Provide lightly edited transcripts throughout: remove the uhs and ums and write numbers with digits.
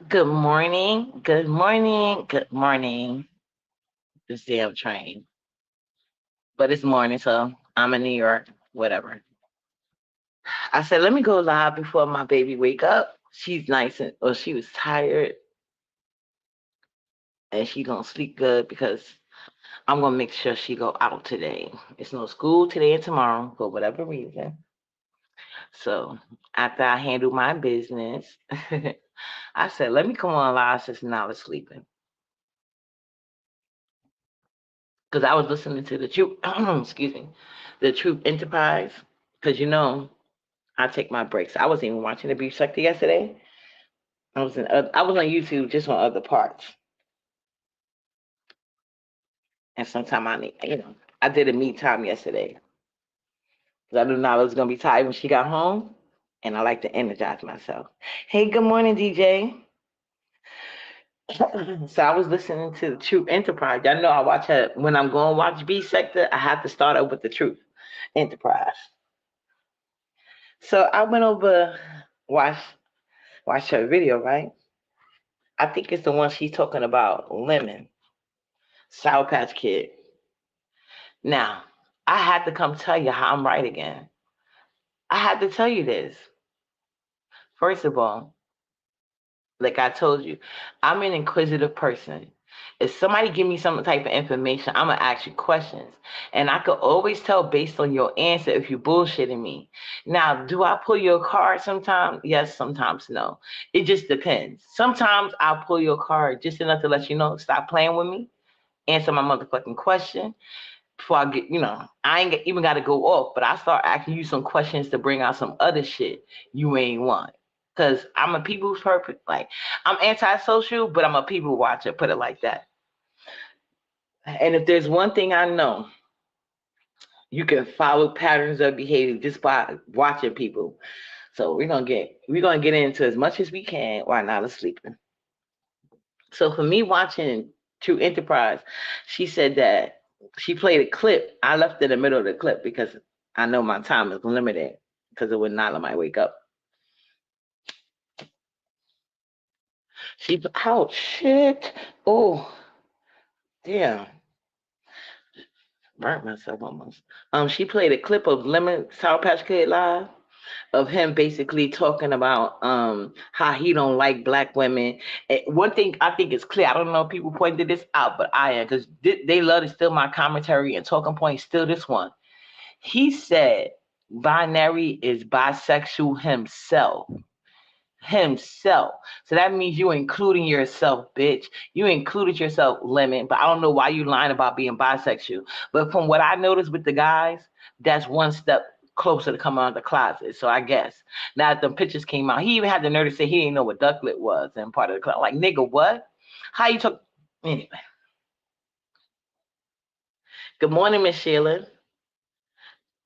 Good morning. Good morning. Good morning. This damn train. But it's morning, so I'm in New York. Whatever. I said, let me go live before my baby wake up. She's nice and she was tired and she gonna sleep good because I'm gonna make sure she go out today. It's no school today and tomorrow for whatever reason. So after I handle my business, I said, let me come on live since now it's sleeping. Because I was listening to the Truth, excuse me, the Truth Enterprise. Because I take my breaks. I wasn't even watching the beef sector yesterday. I was on YouTube just on other parts, and sometimes I need I did a me time yesterday because I knew I was gonna be tired when she got home, and I like to energize myself. Hey, good morning, DJ. So I was listening to the Truth Enterprise. Y'all know I watch her when I'm going to watch B sector. I have to start up with the Truth Enterprise. So I went over watch watch her video, right? I think it's the one she's talking about lemon, Sour Patch Kid. Now, I had to come tell you how I'm right again. I had to tell you this. First of all, like I told you, I'm an inquisitive person. If somebody give me some type of information, I'm gonna ask you questions, and I could always tell based on your answer if you bullshitting me. Now, do I pull your card sometimes? Yes, sometimes no. It just depends. Sometimes I'll pull your card just enough to let you know stop playing with me, answer my motherfucking question before I get. I ain't even got to go off, but I start asking you some questions to bring out some other shit you ain't want. Cause I'm a people's person. Like I'm antisocial, but I'm a people watcher. Put it like that. And if there's one thing I know, you can follow patterns of behavior just by watching people. So we're gonna get into as much as we can while not sleeping. So for me watching True Enterprise, she said that she played a clip. I left in the middle of the clip because I know my time is limited because it would not let me wake up. Oh shit. Oh damn. Burnt myself almost. She played a clip of Lemon Sour Patch Kid live of him basically talking about how he don't like black women. And one thing I think is clear. I don't know if people pointed this out, but I am because they love to steal my commentary and talking points. Still this one. He said binary is bisexual himself. Himself. So that means you including yourself, bitch. You included yourself, Lemon. But I don't know why you lying about being bisexual. But from what I noticed with the guys, that's one step closer to coming out of the closet. So I guess now that the pictures came out, he even had the nerve to say he didn't know what ducklet was and part of the club. Like nigga, what? How you talk? Anyway. Good morning, Miss Sheila.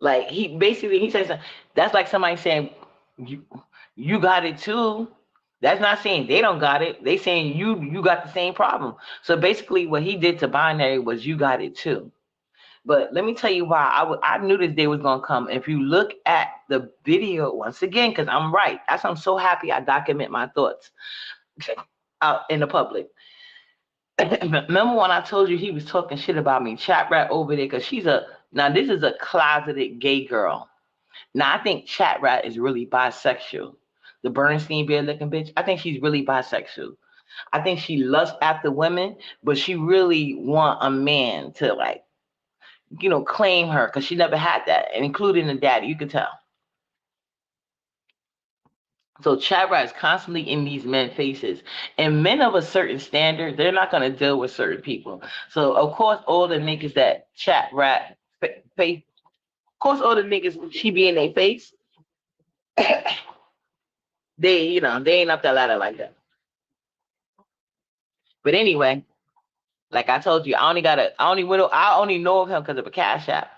Like he says that's like somebody saying you you got it too. That's not saying they don't got it. They saying you got the same problem. So basically, what he did to binary was you got it too. But let me tell you why I knew this day was gonna come. If you look at the video once again, because I'm right. I'm so happy I document my thoughts out in the public. Remember when I told you he was talking shit about me, chat rat over there, because now this is a closeted gay girl. Now, I think Chat Rat is really bisexual. The Bernstein bear looking bitch. I think she's really bisexual. I think she lusts after women, but she really want a man to claim her because she never had that, and including the daddy, you can tell. So Chat Rat is constantly in these men faces, and men of a certain standard, they're not gonna deal with certain people. So of course, all the niggas that Chat Rat face, of course, all the niggas she be in their face, they ain't up that ladder like that. But anyway, like I told you, I only know of him because of a cash app.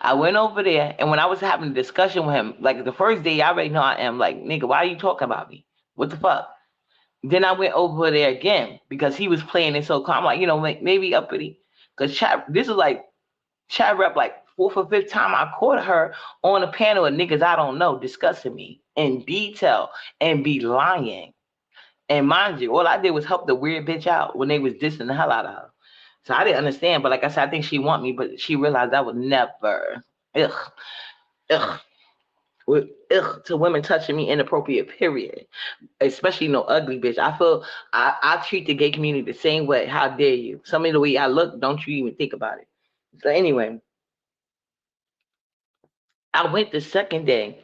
I went over there, and when I was having a discussion with him, like the first day, I already know I am like, nigga, why are you talking about me? What the fuck? Then I went over there again because he was playing it so calm. I'm like, maybe uppity. Because this is like chat rep, like fourth or fifth time I caught her on a panel of niggas I don't know discussing me in detail and be lying. And mind you, all I did was help the weird bitch out when they was dissing the hell out of her. So I didn't understand, but like I said, I think she want me, but she realized I would never. Ugh, ugh. Ugh, to women touching me inappropriate, period. Especially no ugly bitch. I feel I treat the gay community the same way. How dare you? Some of the way I look, don't you even think about it. So anyway, I went the second day,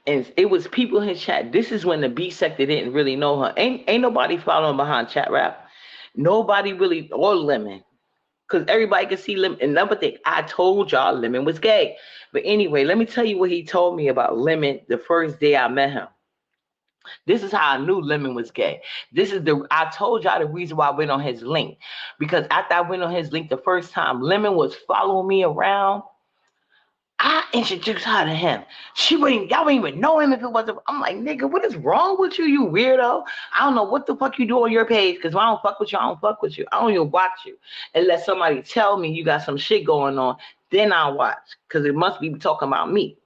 and it was people in his chat. This is when the B sector didn't really know her. Ain't nobody following behind chat rap. Nobody really, or Lemon, because everybody could see Lemon. And another thing, I told y'all Lemon was gay. But anyway, let me tell you what he told me about Lemon the first day I met him. This is how I knew Lemon was gay. I told y'all the reason why I went on his link. Because after I went on his link the first time, Lemon was following me around. I introduced her to him. Y'all wouldn't even know him if it wasn't. I'm like, nigga, what is wrong with you, you weirdo? I don't know what the fuck you do on your page, because when I don't fuck with you, I don't fuck with you. I don't even watch you. Unless somebody tell me you got some shit going on, then I'll watch. Because it must be talking about me.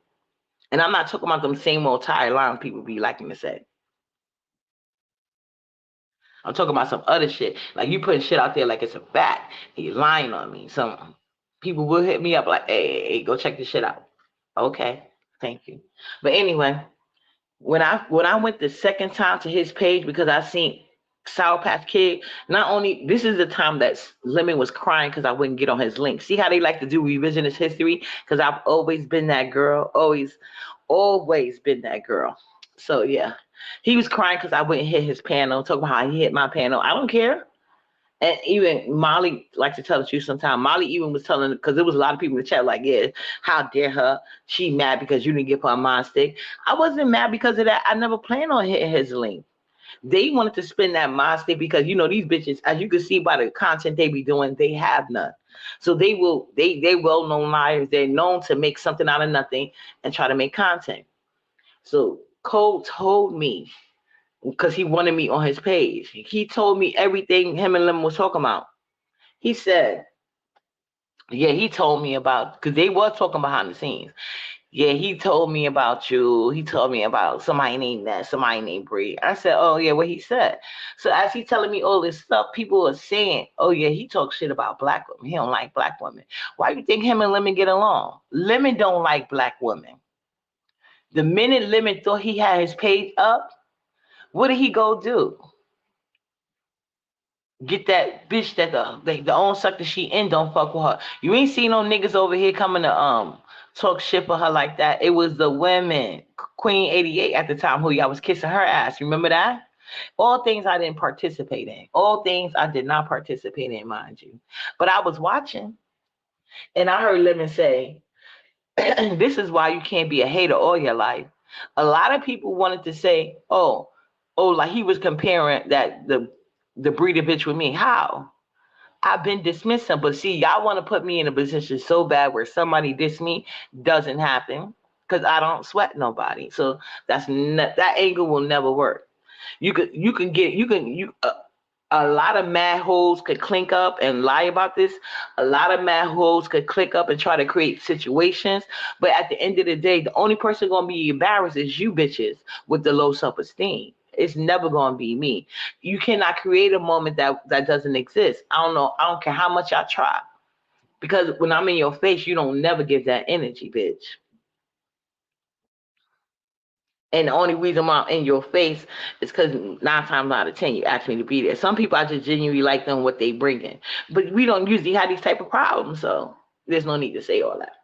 And I'm not talking about them same old tired line people be liking to say. I'm talking about some other shit. Like you putting shit out there like it's a fact. You lying on me. Some people will hit me up like, hey, go check this shit out. Okay, thank you. But anyway, when I went the second time to his page because I seen Sour Patch Kid, not only this is the time that Lemon was crying because I wouldn't get on his link. See how they like to do revisionist history? Because I've always been that girl. Always been that girl. So yeah. He was crying because I wouldn't hit his panel, talking about how he hit my panel. I don't care. And even Molly likes to tell the truth sometimes. Molly even was telling, because there was a lot of people in the chat like, yeah, how dare her? She mad because you didn't give her a mind stick. I wasn't mad because of that. I never planned on hitting his link. They wanted to spin that mind stick because, these bitches, as you can see by the content they be doing, they have none. So they well-known liars. They're known to make something out of nothing and try to make content. So Cole told me, because he wanted me on his page. He told me everything him and Lemon was talking about. He said, yeah, he told me about, because they was talking behind the scenes. Yeah, he told me about you. He told me about somebody named that, somebody named Bree. I said, oh, yeah, what he said. So as he telling me all this stuff, people are saying, oh, yeah, he talks shit about black women. He don't like black women. Why do you think him and Lemon get along? Lemon don't like black women. The minute Lemon thought he had his page up, what did he go do? Get that bitch that the own sucker she in don't fuck with her. You ain't seen no niggas over here coming to talk shit for her like that. It was the women, Queen 88 at the time, who y'all was kissing her ass. Remember that? All things I didn't participate in. All things I did not participate in, mind you. But I was watching, and I heard Lemon say, "This is why you can't be a hater all your life." A lot of people wanted to say, like he was comparing that the breeder bitch with me. How? I've been dismissing, but see, y'all want to put me in a position so bad where somebody diss me. Doesn't happen because I don't sweat nobody. So that angle will never work. A lot of mad hoes could clink up and lie about this. A lot of mad hoes could click up and try to create situations. But at the end of the day, the only person going to be embarrassed is you bitches with the low self-esteem. It's never going to be me. You cannot create a moment that doesn't exist. I don't know. I don't care how much I try. Because when I'm in your face, you don't never give that energy, bitch. And the only reason why I'm in your face is because 9 times out of 10 you ask me to be there. Some people I just genuinely like them what they bring in, but we don't usually have these type of problems, so there's no need to say all that.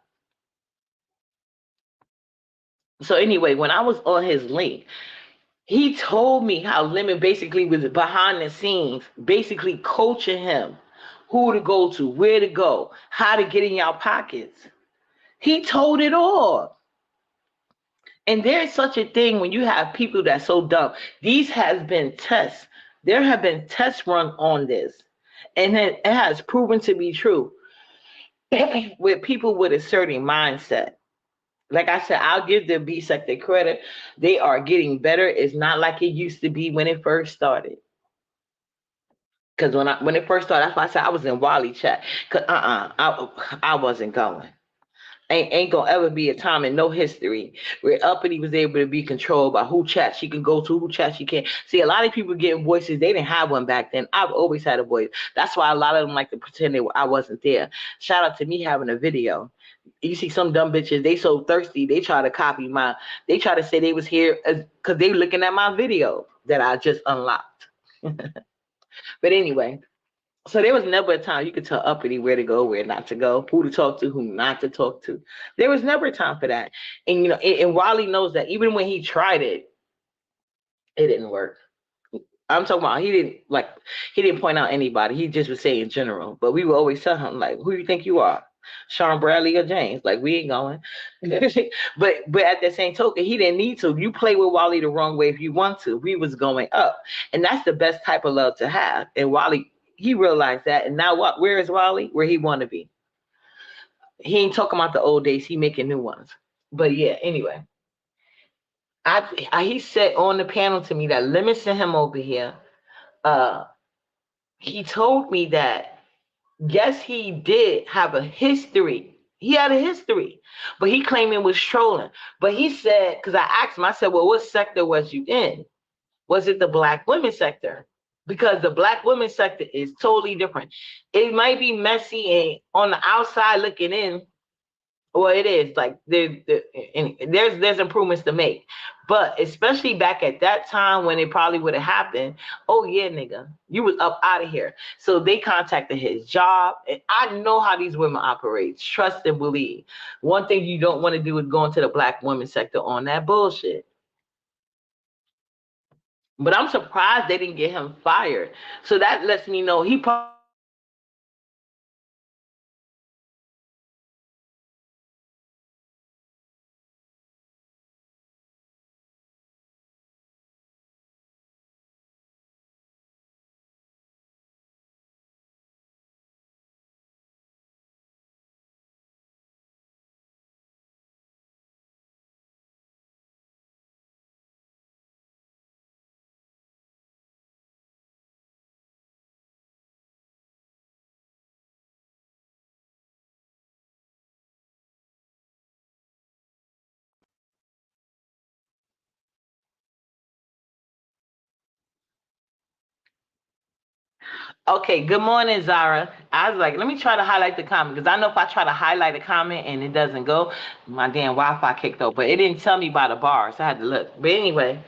So anyway, when I was on his link, he told me how Lemon basically was behind the scenes, basically coaching him who to go to, where to go, how to get in y'all pockets. He told it all. And there's such a thing when you have people that's so dumb. These has been tests. There have been tests run on this. And it has proven to be true with people with a certain mindset. Like I said, I'll give the B sector credit. They are getting better. It's not like it used to be when it first started. Because when it first started, that's why I said I was in Wally chat. Cause I wasn't going. Ain't gonna ever be a time in no history where Uppity was able to be controlled by who chat she can go to, who chat she can't. See, a lot of people getting voices, they didn't have one back then. I've always had a voice. That's why a lot of them like to pretend I wasn't there. Shout out to me having a video. You see some dumb bitches, they so thirsty, they try to copy they try to say they was here because they looking at my video that I just unlocked. But anyway, so there was never a time you could tell Uppity where to go, where not to go, who to talk to, who not to talk to. There was never a time for that. And and Wally knows that even when he tried it, it didn't work. I'm talking about he didn't point out anybody. He just would say in general. But we would always tell him, like, who you think you are? Sean Bradley or James? Like, we ain't going. but at the same token, he didn't need to. You play with Wally the wrong way if you want to. We was going up. And that's the best type of love to have. And Wally, he realized that. And now what? Where is Wally? Where he want to be. He ain't talking about the old days. He making new ones. But yeah, anyway. He said on the panel to me that Lemon sent him over here. He told me that yes, he did have a history. He had a history, but he claimed it was trolling. But he said, because I asked him, I said, well, what sector was you in? Was it the Black women sector? Because the Black women sector is totally different. It might be messy and on the outside looking in. Well, it is like there's improvements to make, but especially back at that time when it probably would have happened. Oh yeah, nigga, you was up out of here. So they contacted his job, and I know how these women operate. Trust and believe. One thing you don't want to do is go into the Black women sector on that bullshit. But I'm surprised they didn't get him fired. So that lets me know he probably. Okay, good morning, Zara. I was like, let me try to highlight the comment because I know if I try to highlight a comment and it doesn't go, my damn Wi-Fi kicked off. But it didn't tell me by the bars. I had to look. But anyway,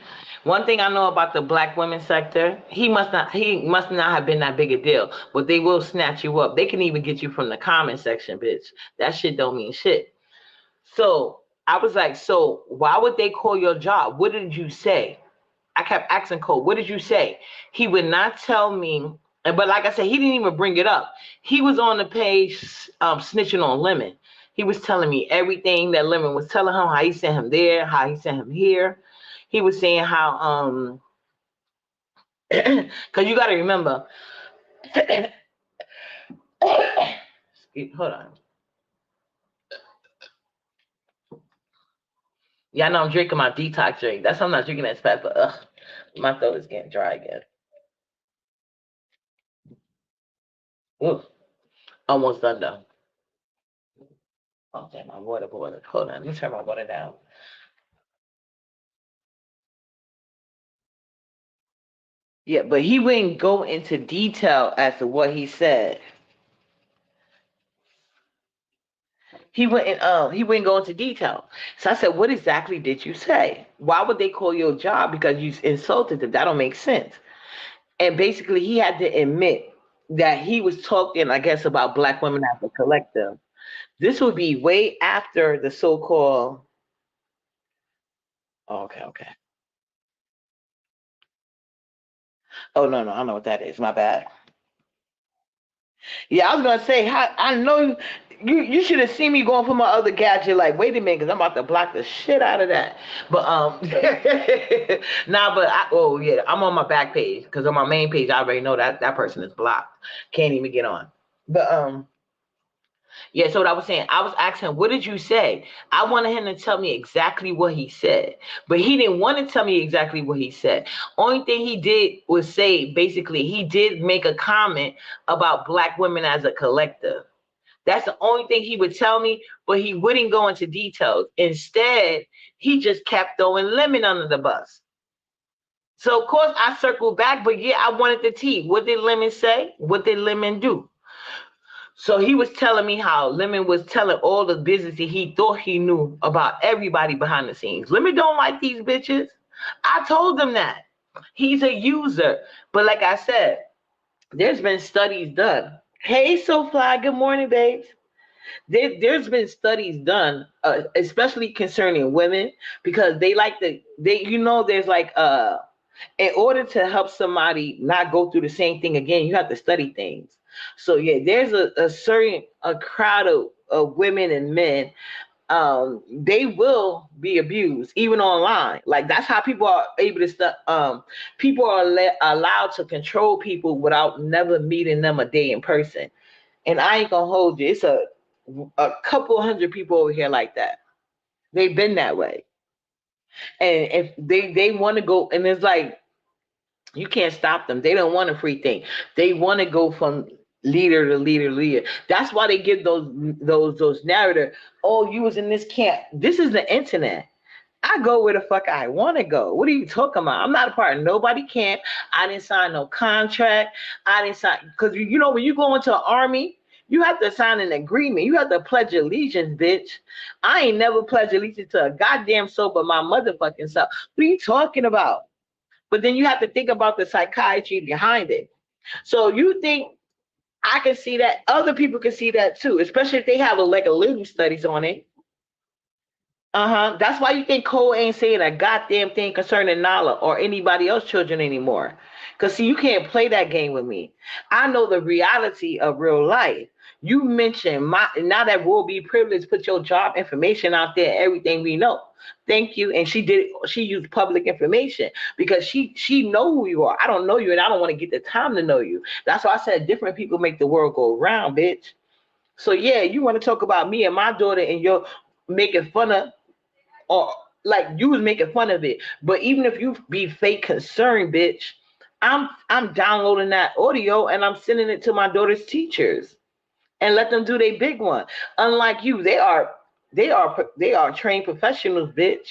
one thing I know about the Black women sector, he must not have been that big a deal. But they will snatch you up. They can even get you from the comment section, bitch. That shit don't mean shit. So I was like, so why would they call your job? What did you say? I kept asking Cole, what did you say? He would not tell me. But like I said, he didn't even bring it up. He was on the page snitching on Lemon. He was telling me everything that Lemon was telling him, how he sent him there, how he sent him here. He was saying how, because you got to remember, hold on. Yeah, I know I'm drinking my detox drink. That's why I'm not drinking that fast, but my throat is getting dry again. Ooh, almost done though. Oh, damn, my water boiled. Hold on, let me turn my water down. Yeah, but he wouldn't go into detail as to what he said. He wouldn't go into detail. So I said, what exactly did you say? Why would they call your job because you insulted them? That don't make sense. And basically he had to admit that he was talking, I guess, about Black women as a collective. This would be way after the so-called. Oh, okay, okay. Oh no, no, I know what that is. My bad. Yeah, I was gonna say, I know you should have seen me going for my other gadget. Like, wait a minute, because I'm about to block the shit out of that. But nah, but oh yeah, I'm on my back page because on my main page I already know that person is blocked. Can't even get on. But yeah, so what I was saying, I was asking him, what did you say? I wanted him to tell me exactly what he said, but he didn't want to tell me exactly what he said. Only thing he did was say, basically, he did make a comment about Black women as a collective. That's the only thing he would tell me, but he wouldn't go into details. Instead, he just kept throwing Lemon under the bus. So of course I circled back, but yeah, I wanted the tea. What did Lemon say? What did Lemon do? So he was telling me how Lemon was telling all the business that he thought he knew about everybody behind the scenes. Lemon don't like these bitches. I told him that. He's a user. But like I said, there's been studies done. Hey, SoFly, good morning, babes. There's been studies done, especially concerning women, because they like there's like in order to help somebody not go through the same thing again, you have to study things. So yeah, there's a certain crowd of women and men, they will be abused even online. Like that's how people are able to people are allowed to control people without never meeting them a day in person. And I ain't gonna hold you, it's a couple hundred people over here like that. They've been that way. And if they want to go, and it's like you can't stop them. They don't want a free thing. They want to go from leader to leader to leader. That's why they give those narrative. Oh, you was in this camp. This is the internet. I go where the fuck I want to go. What are you talking about? I'm not a part of nobody camp. I didn't sign no contract. I didn't sign, because you know when you go into an army, you have to sign an agreement. You have to pledge allegiance, bitch. I ain't never pledged allegiance to a goddamn soul but my motherfucking self. What are you talking about? But then you have to think about the psychiatry behind it. So you think I can see that? Other people can see that too, especially if they have like a living studies on it. That's why you think Cole ain't saying a goddamn thing concerning Nala or anybody else children anymore. Cause see, you can't play that game with me. I know the reality of real life. You mentioned now that we'll be privileged, put your job information out there, everything we know. Thank you. And she used public information because she know who you are. I don't know you, and I don't want to get the time to know you. That's why I said different people make the world go round, bitch. So yeah, you want to talk about me and my daughter and you're making fun of, or like you was making fun of it. But even if you be fake concerned, bitch, I'm downloading that audio and I'm sending it to my daughter's teachers and let them do their big one. Unlike you, they are trained professionals, bitch.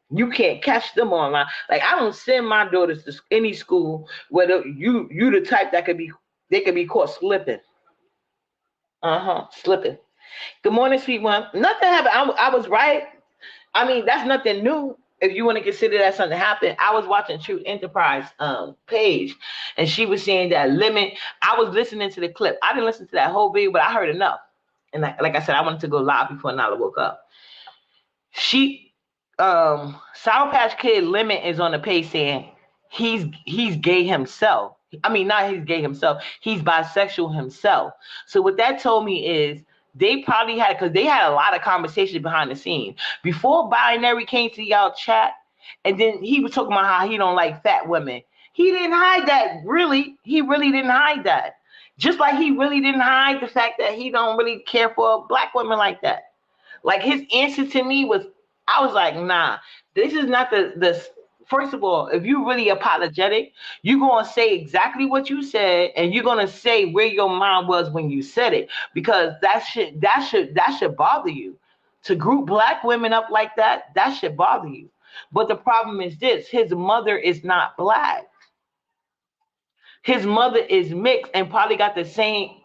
You can't catch them online. Like I don't send my daughters to any school where you the type that they could be caught slipping. Slipping. Good morning, sweet one. Nothing happened. I was right. I mean, that's nothing new. If you want to consider that something happened, I was watching True Enterprise page, and she was saying that Lemon. I was listening to the clip. I didn't listen to that whole video, but I heard enough. And like I said, I wanted to go live before Nala woke up. She, Sour Patch Kid Lemon is on the page saying he's gay himself. I mean, not he's gay himself. He's bisexual himself. So what that told me is they probably had, because they had a lot of conversations behind the scenes before Binary came to y'all chat, and then he was talking about how he don't like fat women. He didn't hide that. Really, he really didn't hide that. Just like he really didn't hide the fact that he don't really care for black women like that. Like his answer to me was, I was like, nah, this is not the. First of all, if you're really apologetic, you're gonna say exactly what you said, and you're gonna say where your mind was when you said it, because that should bother you. To group black women up like that should bother you. But the problem is this: his mother is not black. His mother is mixed and probably got the same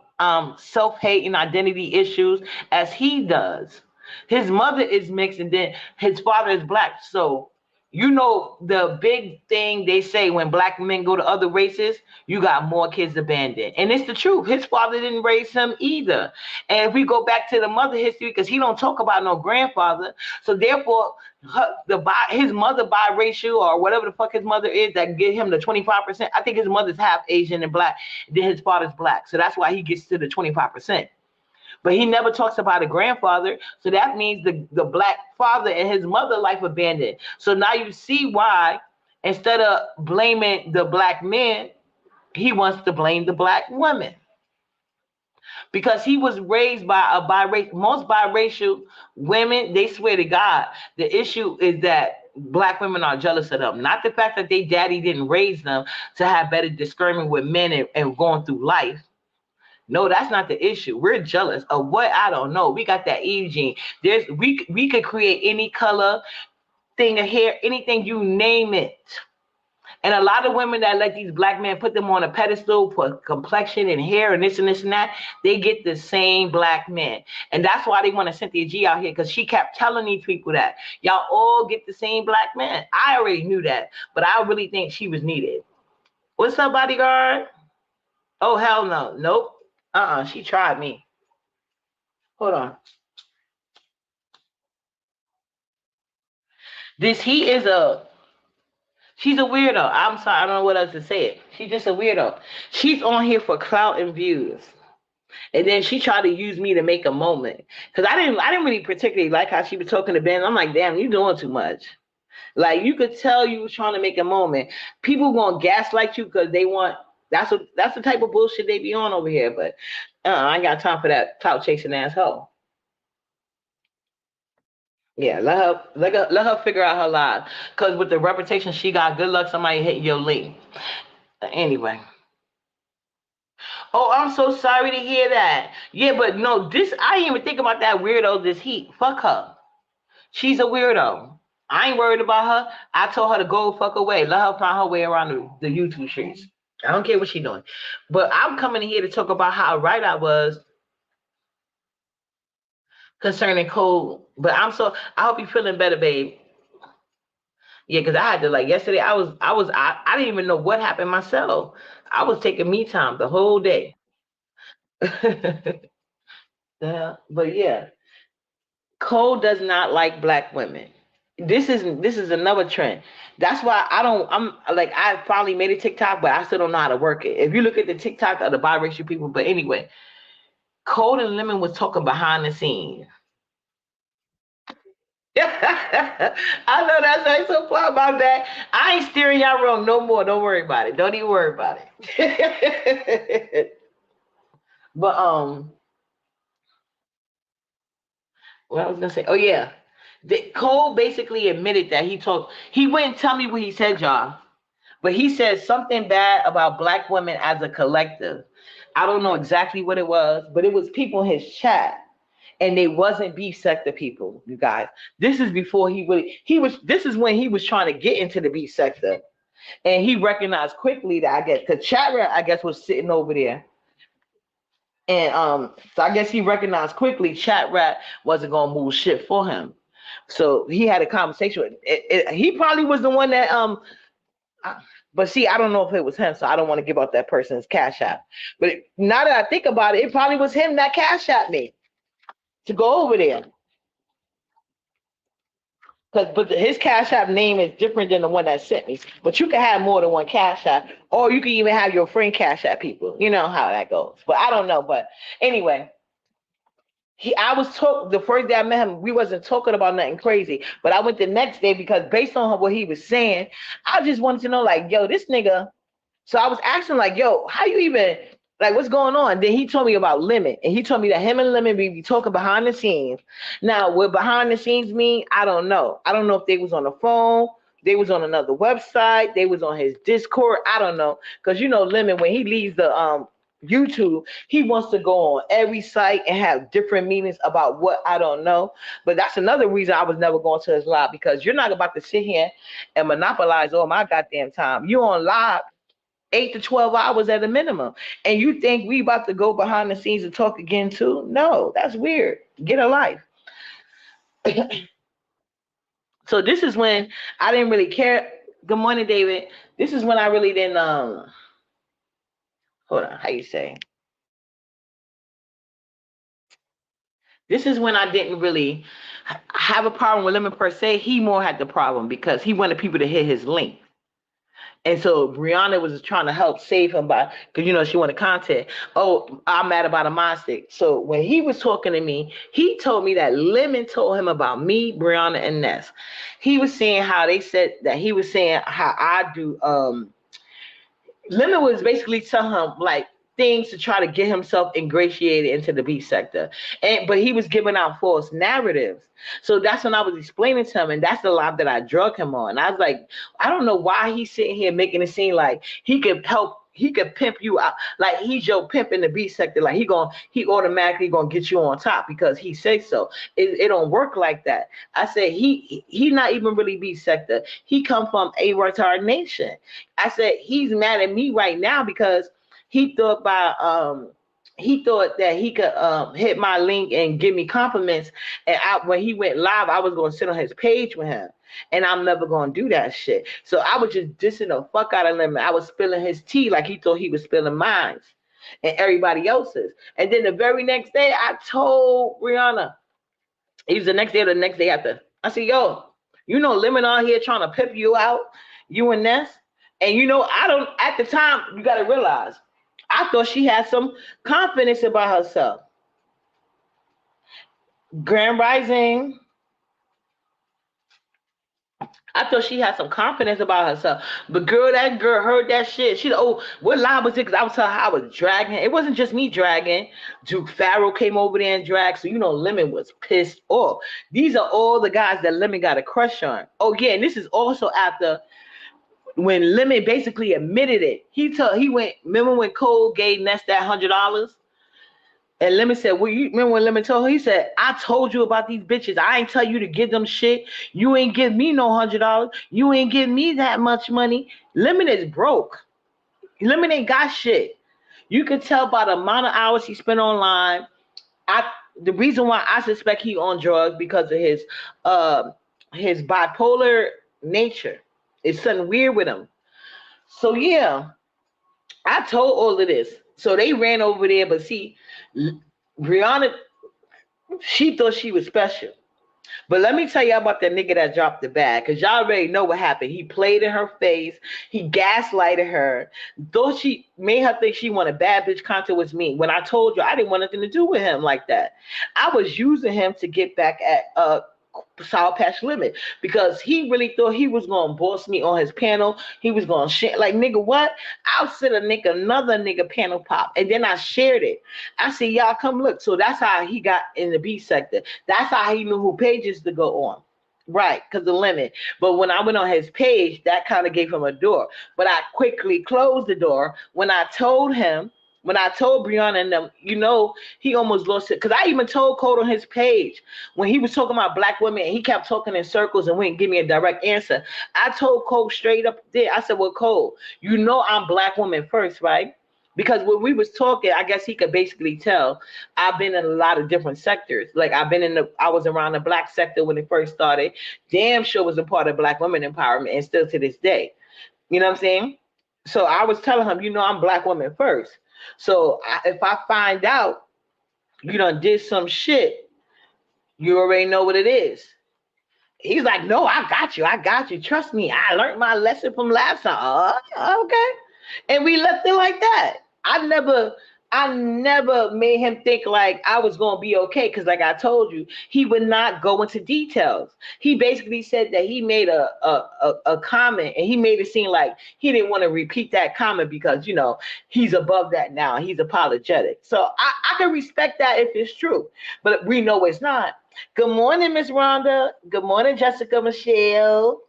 self-hate and identity issues as he does. His mother is mixed and then his father is black. So, you know, the big thing they say when black men go to other races, you got more kids abandoned. And it's the truth. His father didn't raise him either. And if we go back to the mother history, because he don't talk about no grandfather, so therefore his mother biracial or whatever the fuck his mother is that get him the 25%. I think his mother's half Asian and black, then his father's black. So that's why he gets to the 25%. But he never talks about a grandfather. So that means the black father and his mother life abandoned. So now you see why instead of blaming the black men, he wants to blame the black women. Because he was raised by a biracial, most biracial women, they swear to God, the issue is that black women are jealous of them. Not the fact that their daddy didn't raise them to have better discernment with men and going through life. No, that's not the issue. We're jealous of what? I don't know. We got that Eve gene. We could create any color, thing of hair, anything, you name it. And a lot of women that let these black men put them on a pedestal for complexion and hair and this and this and that, they get the same black men. And that's why they want to Cynthia G out here, because she kept telling these people that y'all all get the same black men. I already knew that, but I really think she was needed. What's up, bodyguard? Oh, hell no. Nope. She tried me. Hold on. She's a weirdo. I'm sorry, I don't know what else to say. She's just a weirdo. She's on here for clout and views. And then she tried to use me to make a moment. Because I didn't really particularly like how she was talking to Ben. I'm like, damn, you doing too much. Like, you could tell you was trying to make a moment. People gonna gaslight you because they want, that's the type of bullshit they be on over here. But I ain't got time for that clout chasing asshole. Yeah, let her figure out her life. Cause with the reputation she got, good luck somebody hitting your link. Anyway. Oh, I'm so sorry to hear that. Yeah, but no, I didn't even think about that weirdo, this heat. Fuck her. She's a weirdo. I ain't worried about her. I told her to go fuck away. Let her find her way around the YouTube streets. I don't care what she's doing. But I'm coming in here to talk about how right I was concerning Cole. But I hope you're feeling better, babe. Yeah, because I had to, like, yesterday, I didn't even know what happened myself. I was taking me time the whole day. Yeah, but yeah, Cole does not like black women. This is another trend. That's why I finally made a TikTok, but I still don't know how to work it. If you look at the TikTok of the biracial people, but anyway, Cole and Lemon was talking behind the scenes. I know that's like so far about that. I ain't steering y'all wrong no more. Don't worry about it. Don't even worry about it. But what I was gonna say? Oh yeah, Cole basically admitted that he wouldn't tell me what he said, y'all, but he said something bad about black women as a collective. I don't know exactly what it was, but it was people in his chat, and they wasn't beef sector people. You guys, this is before he was. This is when he was trying to get into the beef sector, and he recognized quickly that, I guess, because chat I guess was sitting over there. And so I guess he recognized quickly Chat Rat wasn't gonna move shit for him. So he had a conversation with he probably was the one that but see, I don't know if it was him, so I don't want to give out that person's cash app. But now that I think about it, it probably was him that cash app me to go over there. But his cash app name is different than the one that sent me. But you can have more than one cash app, or you can even have your friend cash app people. You know how that goes. But I don't know. But anyway, the first day I met him, we wasn't talking about nothing crazy. But I went the next day because based on what he was saying, I just wanted to know, like, yo, this nigga. So I was asking, like, yo, how you even, like, what's going on? Then he told me about Lemon, and he told me that him and Lemon be talking behind the scenes. Now, what behind the scenes mean, I don't know. I don't know if they was on the phone, they was on another website, they was on his Discord. I don't know, because you know Lemon, when he leaves the YouTube, he wants to go on every site and have different meanings about what I don't know. But that's another reason I was never going to his live, because you're not about to sit here and monopolize all my goddamn time. You on live 8 to 12 hours at a minimum. And you think we about to go behind the scenes and talk again too? No, that's weird. Get a life. So this is when I didn't really care. Good morning, David. This is when I really didn't hold on, how you say? This is when I didn't really have a problem with Lemon per se. He more had the problem because he wanted people to hit his link. And so Brianna was trying to help save him because, you know, she wanted content. Oh, I'm mad about a mod stick. So when he was talking to me, he told me that Lemon told him about me, Brianna, and Ness. He was saying how they said that he was saying how I do. Lemon was basically telling him, like, things to try to get himself ingratiated into the B sector. But he was giving out false narratives. So that's when I was explaining to him, and that's the lie that I drug him on. I was like, I don't know why he's sitting here making it seem like he could pimp you out, like he's your pimp in the B sector, like he automatically gonna get you on top because he says so. It don't work like that. I said he not even really B sector. He come from a retarded nation. I said he's mad at me right now because he thought that he could hit my link and give me compliments. And when he went live, I was going to sit on his page with him. And I'm never going to do that shit. So I was just dissing the fuck out of him. I was spilling his tea like he thought he was spilling mine and everybody else's. And then the very next day, I told Brianna, it was the next day or the next day after. I said, yo, Lemon on here trying to pimp you out, you and Ness. And at the time, you got to realize, I thought she had some confidence about herself. Grand Rising. I thought she had some confidence about herself. But that girl heard that shit. She, what lie was it? Because I was telling her I was dragging. It wasn't just me dragging. Duke Farrell came over there and dragged. So, Lemon was pissed off. These are all the guys that Lemon got a crush on. Oh, yeah. And this is also after when Lemon basically admitted it. Remember when Cole gave Ness that $100? And Lemon said, well, you remember when Lemon told her? He said, I told you about these bitches. I ain't tell you to give them shit. You ain't give me no $100. You ain't give me that much money. Lemon is broke. Lemon ain't got shit. You can tell by the amount of hours he spent online. The reason why I suspect he on drugs because of his bipolar nature. It's something weird with him. So yeah, I told all of this. So they ran over there, but see, Brianna, she thought she was special. But let me tell y'all about that nigga that dropped the bag, because y'all already know what happened. He played in her face. He gaslighted her. Though she made her think she wanted bad bitch content with me. When I told you I didn't want nothing to do with him like that. I was using him to get back at Sour Patch Limit because he really thought he was going to boss me on his panel. He was going to share. Like, nigga, what? I'll sit another nigga panel pop. And then I shared it. I said, y'all come look. So that's how he got in the B sector. That's how he knew who pages to go on. Right, because the limit. But when I went on his page, that kind of gave him a door. But I quickly closed the door when I told Brianna and them, he almost lost it. Because I even told Cole on his page, when he was talking about black women, and he kept talking in circles and wouldn't give me a direct answer. I told Cole straight up there, I said, well, Cole, I'm black woman first, right? Because when we was talking, I guess he could basically tell I've been in a lot of different sectors. Like I was around the black sector when it first started. Damn sure was a part of black women empowerment and still to this day. You know what I'm saying? So I was telling him, I'm black woman first. So if I find out you done did some shit, you already know what it is. He's like, no, I got you. Trust me. I learned my lesson from last time. Okay. And we left it like that. I never made him think like I was going to be okay. Because like I told you, he would not go into details. He basically said that he made a comment and he made it seem like he didn't want to repeat that comment because, he's above that now. He's apologetic. So I can respect that if it's true. But we know it's not. Good morning, Miss Rhonda. Good morning, Jessica Michelle.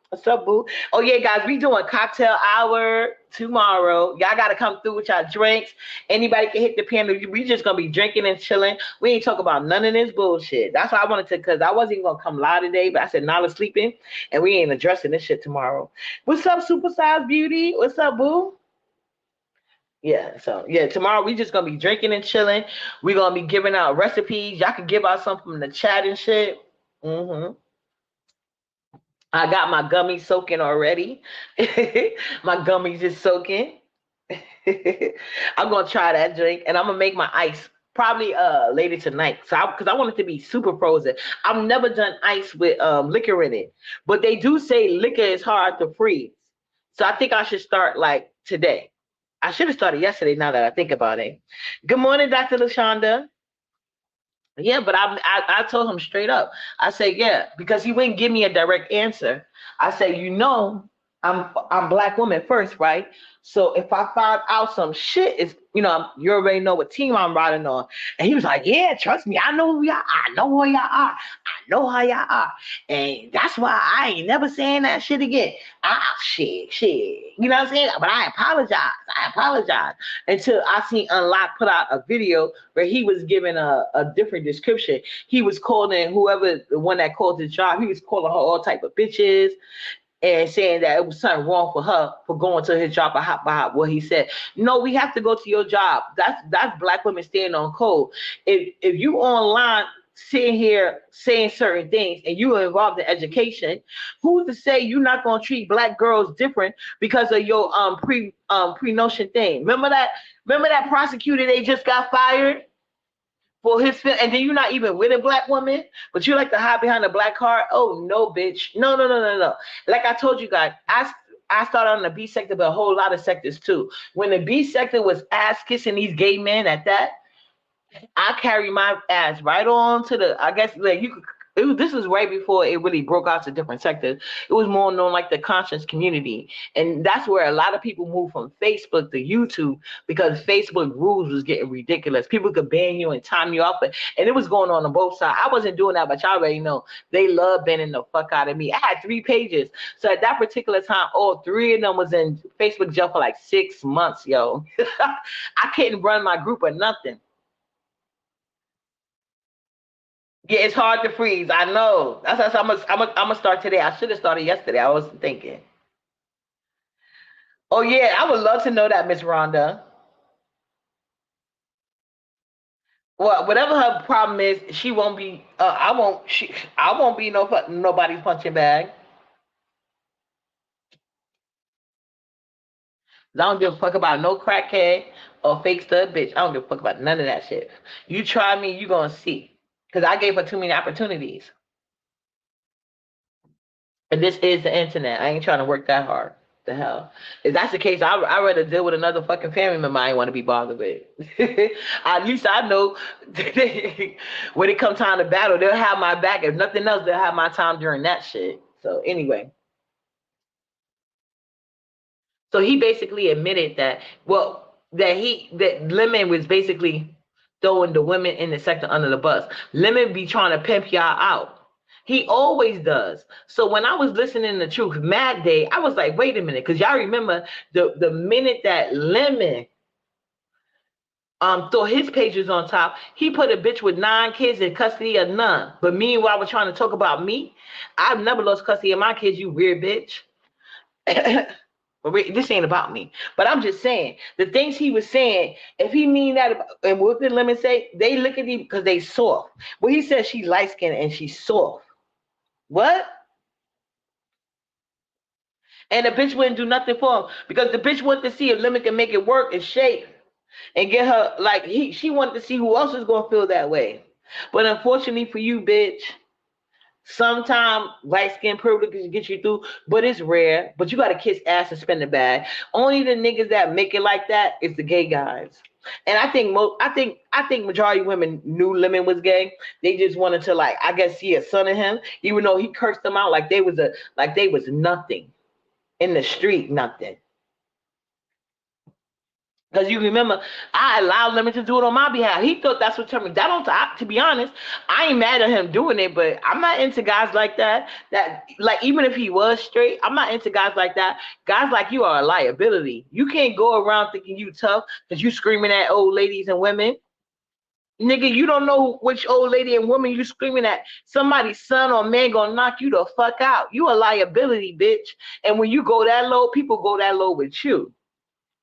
What's up, boo? Oh, yeah, guys, we doing cocktail hour tomorrow. Y'all got to come through with y'all drinks. Anybody can hit the panel. We just going to be drinking and chilling. We ain't talk about none of this bullshit. That's why I wanted to, because I wasn't even going to come live today, but I said Nala's sleeping, and we ain't addressing this shit tomorrow. What's up, Supersize Beauty? What's up, boo? Yeah, so yeah, tomorrow we just gonna be drinking and chilling. We're gonna be giving out recipes. Y'all can give out something from the chat and shit. I got my gummies soaking already. My gummies is soaking. I'm gonna try that drink, and I'm gonna make my ice probably later tonight. So because I want it to be super frozen. I've never done ice with liquor in it, but they do say liquor is hard to freeze. So I think I should start like today. I should have started yesterday now that I think about it. Good morning, Dr. LaShonda. Yeah, but I told him straight up. I said, yeah, because he wouldn't give me a direct answer. I said, I'm black woman first, right? So if I find out some shit is, you already know what team I'm riding on. And he was like, yeah, trust me, I know who y'all are. I know who y'all are. I know how y'all are. And that's why I ain't never saying that shit again. Shit. You know what I'm saying? But I apologize. Until I seen Unlock put out a video where he was giving a different description. He was calling whoever, the one that called his job, he was calling her all type of bitches and saying that it was something wrong for her for going to his job by what he said. No, we have to go to your job. That's black women standing on code. If you online sitting here saying certain things and you are involved in education, who's to say you're not gonna treat black girls different because of your pre-notion thing? Remember that prosecutor they just got fired for his film, and then you're not even with a black woman, but you like to hide behind a black car. Oh no, bitch. No. Like I told you guys, I started on the B sector, but a whole lot of sectors too. When the B sector was ass kissing these gay men at that, I carry my ass right on to the, I guess, like you could. This was right before it really broke out to different sectors. It was more known like the conscious community. And that's where a lot of people moved from Facebook to YouTube because Facebook rules was getting ridiculous. People could ban you and time you off. And it was going on both sides. I wasn't doing that, but y'all already know. They love banning the fuck out of me. I had 3 pages. So at that particular time, all 3 of them was in Facebook jail for like 6 months, yo. I couldn't run my group or nothing. Yeah, it's hard to freeze. I know. That's I'm gonna start today. I should have started yesterday. I was thinking. Oh yeah, I would love to know that, Miss Rhonda. Well, whatever her problem is, she won't be. I won't be nobody's punching bag. I don't give a fuck about no crackhead or fake stud bitch. I don't give a fuck about none of that shit. You try me, you gonna see. Cause I gave her too many opportunities. And this is the internet. I ain't trying to work that hard. The hell. If that's the case, I'd rather deal with another fucking family member I ain't want to be bothered with. At least I know when it comes time to battle, they'll have my back. If nothing else, they'll have my time during that shit. So anyway. So he basically admitted that, well, that Lemon was basically throwing the women in the sector under the bus. Lemon be trying to pimp y'all out. He always does. So when I was listening to Truth Mad Day, I was like, wait a minute, because y'all remember the minute that Lemon throw his pages on top, he put a bitch with 9 kids in custody of none. But meanwhile, we're trying to talk about me. I've never lost custody of my kids, you weird bitch. But this ain't about me. But I'm just saying, the things he was saying, if he mean that, and what did Lemon say? They look at him because they soft. Well, he said she light skinned and she's soft. What? And the bitch wouldn't do nothing for him because the bitch wanted to see if Lemon can make it work and shape and get her, like, she wanted to see who else was going to feel that way. But unfortunately for you, bitch, sometimes light skin privilege can get you through, but it's rare. But you got to kiss ass and spin the bag. Only the niggas that make it like that is the gay guys. And I think majority of women knew Lemon was gay. They just wanted to, like, I guess, see a son in him, even though he cursed them out like they was nothing in the street, nothing. Because you remember, I allowed Lemon to do it on my behalf. He thought that's what turned me. That don't. To be honest, I ain't mad at him doing it, but I'm not into guys like that. That, like, even if he was straight, I'm not into guys like that. Guys like you are a liability. You can't go around thinking you tough because you screaming at old ladies and women. Nigga, you don't know which old lady and woman you screaming at. Somebody's son or man gonna knock you the fuck out. You a liability, bitch. And when you go that low, people go that low with you.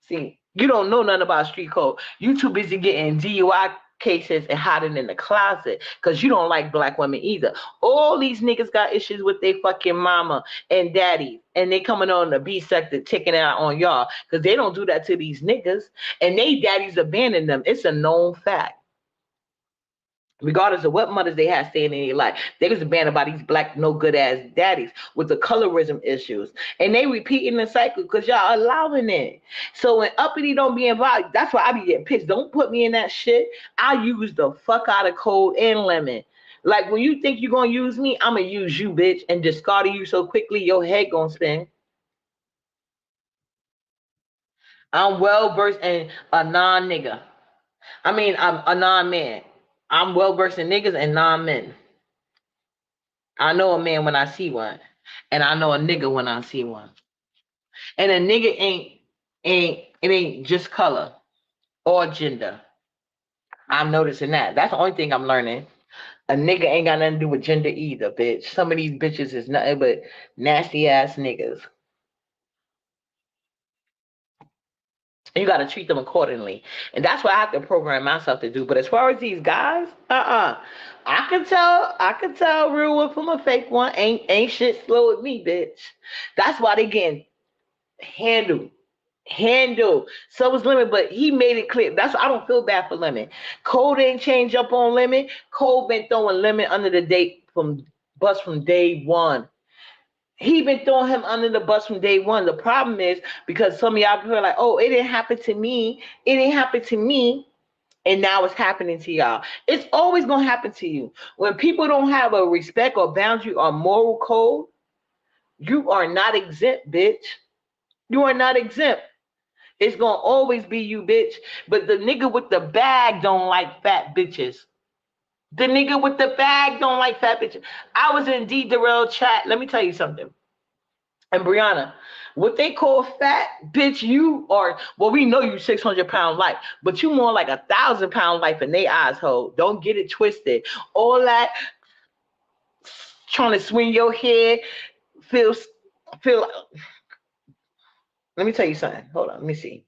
See, you don't know nothing about street code. You too busy getting DUI cases and hiding in the closet because you don't like black women either. All these niggas got issues with their fucking mama and daddy, and they coming on the B sector taking it out on y'all because they don't do that to these niggas, and they daddies abandon them. It's a known fact. Regardless of what mothers they had staying in their life, they was abandoned by these black no good ass daddies with the colorism issues, and they repeating the cycle because y'all allowing it. So when Uppity don't be involved, that's why I be getting pissed. Don't put me in that shit. I use the fuck out of Code and Lemon. Like, when you think you're gonna use me, I'm gonna use you, bitch, and discard you so quickly your head gonna spin. I'm well versed in a non-nigga. I mean, I'm a non-man. I'm well versed in niggas and non-men. I know a man when I see one, and I know a nigga when I see one. And a nigga ain't just color or gender. I'm noticing that. That's the only thing I'm learning. A nigga ain't got nothing to do with gender either, bitch. Some of these bitches is nothing but nasty ass niggas. You got to treat them accordingly, and that's what I have to program myself to do. But as far as these guys, I can tell real one from a fake one. Ain't shit slow with me, bitch. That's why they getting handled. So was Lemon, but he made it clear. That's why I don't feel bad for Lemon. Cole didn't change up on Lemon. Cole been throwing Lemon under the bus from day one. He been throwing him under the bus from day one. The problem is because some of y'all people are like, oh, it didn't happen to me. It didn't happen to me. And now it's happening to y'all. It's always gonna happen to you. When people don't have a respect or boundary or moral code, you are not exempt, bitch. You are not exempt. It's gonna always be you, bitch. But the nigga with the bag don't like fat bitches. The nigga with the bag don't like fat bitches. I was in D Darrell chat. Let me tell you something. And Brianna, what they call fat, bitch, you are, well, we know you 600-pound life, but you more like 1,000-pound life in their eyes, ho. Don't get it twisted. All that trying to swing your head, feel, let me tell you something. Hold on, let me see.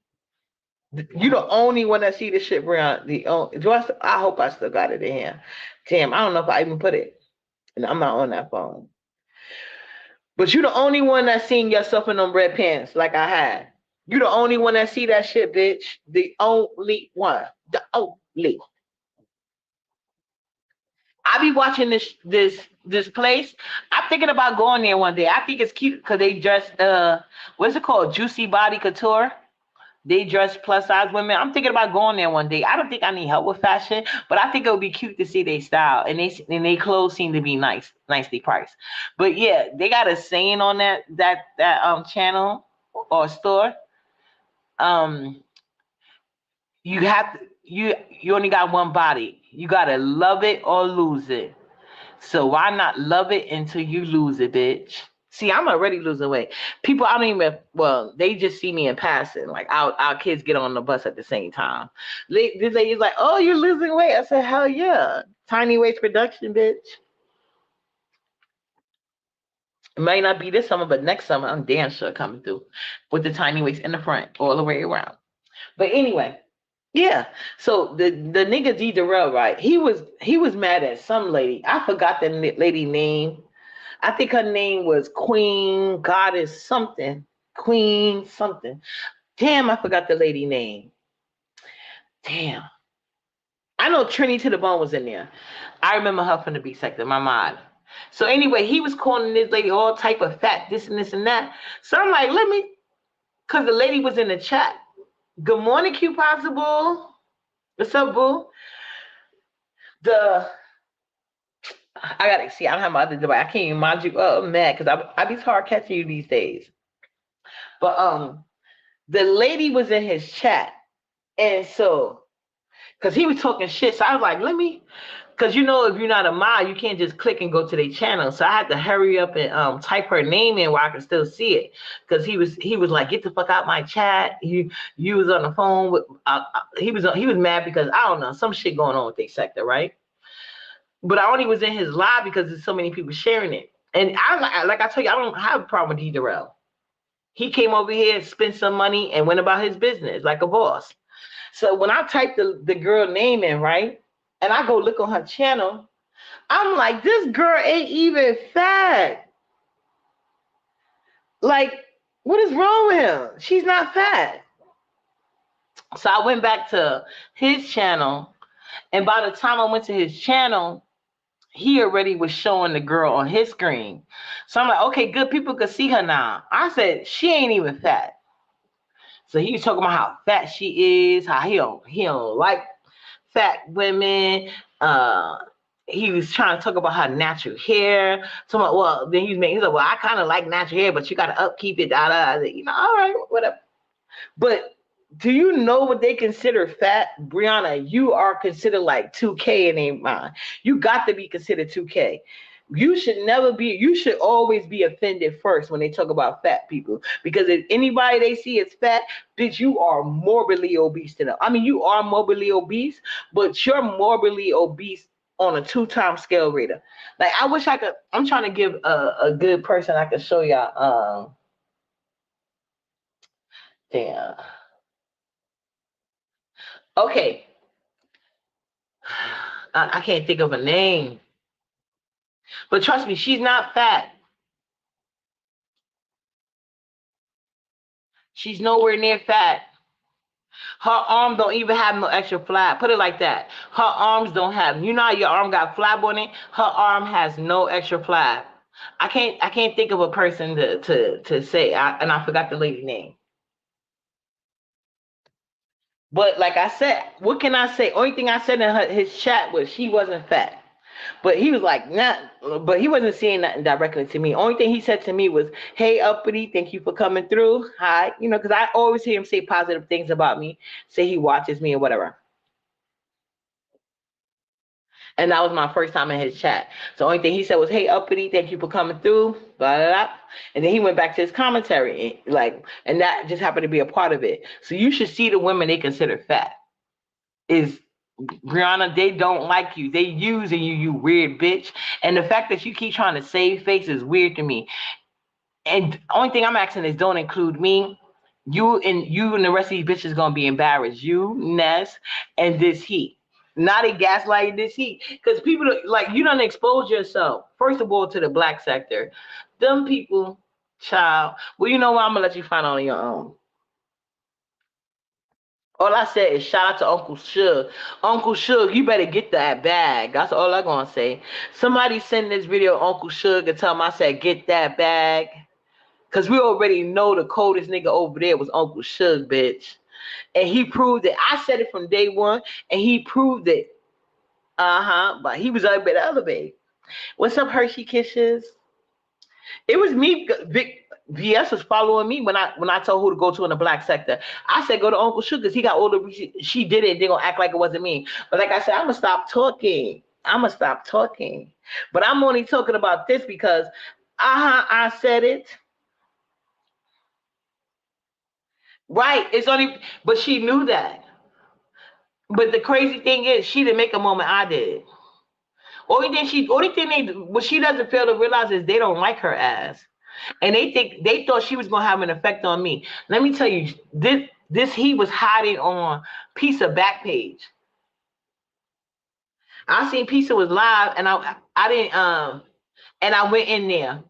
You the only one that see this shit, Brianna. I hope I still got it in here. Damn, I don't know if I even put it. And I'm not on that phone. But you the only one that seen yourself in them red pants like I had. You the only one that see that shit, bitch. The only one. The only. I be watching this place. I'm thinking about going there one day. I think it's cute because they dress what's it called? Juicy Body Couture. They dress plus size women. I'm thinking about going there one day. I don't think I need help with fashion, but I think it would be cute to see their style and they clothes seem to be nicely priced. But yeah, they got a saying on that channel or store. You have to, you only got one body. You gotta love it or lose it. So why not love it until you lose it, bitch? See, I'm already losing weight. People, I don't even, well, they just see me in passing. Like, our kids get on the bus at the same time. This lady's like, oh, you're losing weight. I said, hell yeah. Tiny waist production, bitch. It might not be this summer, but next summer, I'm damn sure coming through with the tiny waist in the front, all the way around. But anyway, yeah. So the nigga D Darrell, right? He was mad at some lady. I forgot the lady name. I think her name was Queen Goddess something. Queen something. Damn, I forgot the lady name. Damn. I know Trinity to the Bone was in there. I remember her from the B sector, my mod. So anyway, he was calling this lady all type of fat, this and this and that. So I'm like, because the lady was in the chat. Good morning, Q Possible. What's up, boo? I gotta see. I don't have my other device. I can't even mind you. Oh, I'm mad because I be hard catching you these days. But the lady was in his chat, and so because he was talking shit, so I was like, because if you're not a mod, you can't just click and go to their channel. So I had to hurry up and type her name in where I could still see it. Because he was like, get the fuck out my chat. You was on the phone with. He was mad because I don't know, some shit going on with their sector, right? But I only was in his live because there's so many people sharing it. And like I told you, I don't have a problem with D Darrell. He came over here, spent some money, and went about his business like a boss. So when I typed the girl name in, right, and I go look on her channel, I'm like, this girl ain't even fat. Like, what is wrong with him? She's not fat. So I went back to his channel, and by the time I went to his channel, he already was showing the girl on his screen. So I'm like, okay, good, people could see her now. I said, she ain't even fat. So he was talking about how fat she is, how he don't like fat women. He was trying to talk about her natural hair. So well, then he's like, well, I kind of like natural hair, but you got to upkeep it. All right, whatever. But Do you know what they consider fat? Brianna, you are considered like 2K in their mind. You got to be considered 2K. You should never be, you should always be offended first when they talk about fat people. Because if anybody they see is fat, bitch, you are morbidly obese to them. I mean, you are morbidly obese, but you're morbidly obese on a 2 times scale rater. Like, I wish I could, I'm trying to give a good person I could show y'all. Damn. Okay. I can't think of a name. But trust me, she's not fat. She's nowhere near fat. Her arm don't even have no extra flab. Put it like that. Her arms don't have. You know how your arm got flab on it? Her arm has no extra flab. I can't think of a person to say. And I forgot the lady's name. But like I said, what can I say? Only thing I said in his chat was she wasn't fat. But he was like, not, but he wasn't saying nothing directly to me. Only thing he said to me was, hey, Uppity, thank you for coming through. Hi. You know, because I always hear him say positive things about me, say he watches me or whatever. And that was my first time in his chat. So the only thing he said was, hey, Uppity, thank you for coming through. Blah, blah, blah. And then he went back to his commentary. Like, and that just happened to be a part of it. So you should see the women they consider fat. Is Brianna, they don't like you. They using you, you weird bitch. And the fact that you keep trying to save face is weird to me. And the only thing I'm asking is don't include me. You and the rest of these bitches gonna be embarrassed. You, Ness, and this heat. Not a gaslight this heat. Because people like you don't expose yourself, first of all, to the black sector. Them people, child. Well, you know what? I'm gonna let you find out on your own. All I said is shout out to Uncle Suge. Uncle Suge, you better get that bag. That's all I'm gonna say. Somebody send this video to Uncle Suge and tell him I said get that bag. Cause we already know the coldest nigga over there was Uncle Suge, bitch. And he proved it. I said it from day one, and he proved it. But he was up at the elevator. What's up, Hershey Kisses? It was me. Vic VS was following me when I told who to go to in the black sector. I said go to Uncle Sugar because he got older. She did it. They're gonna act like it wasn't me. But like I said, I'm gonna stop talking. I'm gonna stop talking. But I'm only talking about this because I said it. Right. It's only but she knew that. But the crazy thing is she didn't make a moment I did. What she doesn't fail to realize is they don't like her ass. And they thought she was gonna have an effect on me. Let me tell you, this he was hiding on Pizza back page. I seen Pizza was live, and I didn't and I went in there.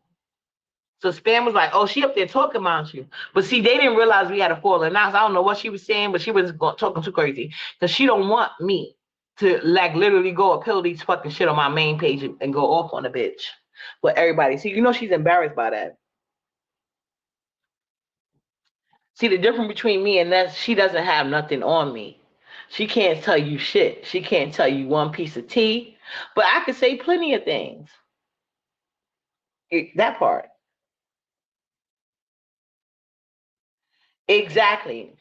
So Spam was like, "Oh, she up there talking about you," but see, they didn't realize we had a falling out. So I don't know what she was saying, but she was talking too crazy because she don't want me to like literally go appeal these fucking shit on my main page and go off on a bitch. But everybody, see, you know, she's embarrassed by that. See, the difference between me and that, she doesn't have nothing on me. She can't tell you shit. She can't tell you one piece of tea. But I could say plenty of things. That part. Exactly.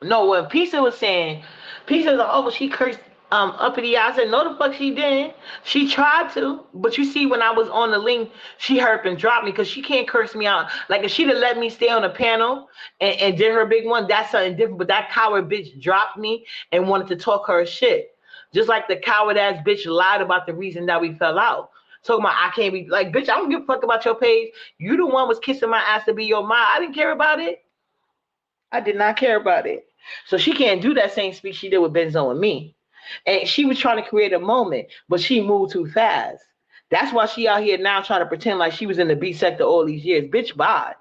No, what Pizza was saying, Pizza was like, oh, she cursed Uppity. I said, no, the fuck she didn't. She tried to, but you see, when I was on the link, she hurt and dropped me because she can't curse me out. Like if she'd have let me stay on the panel and did her big one, that's something different. But that coward bitch dropped me and wanted to talk her shit. Just like the coward ass bitch lied about the reason that we fell out. Talking about I can't be like, bitch, I don't give a fuck about your page. You the one was kissing my ass to be your mom. I didn't care about it. I did not care about it. So she can't do that same speech she did with Benzo and me. And she was trying to create a moment, but she moved too fast. That's why she out here now trying to pretend like she was in the B sector all these years. Bitch, bye.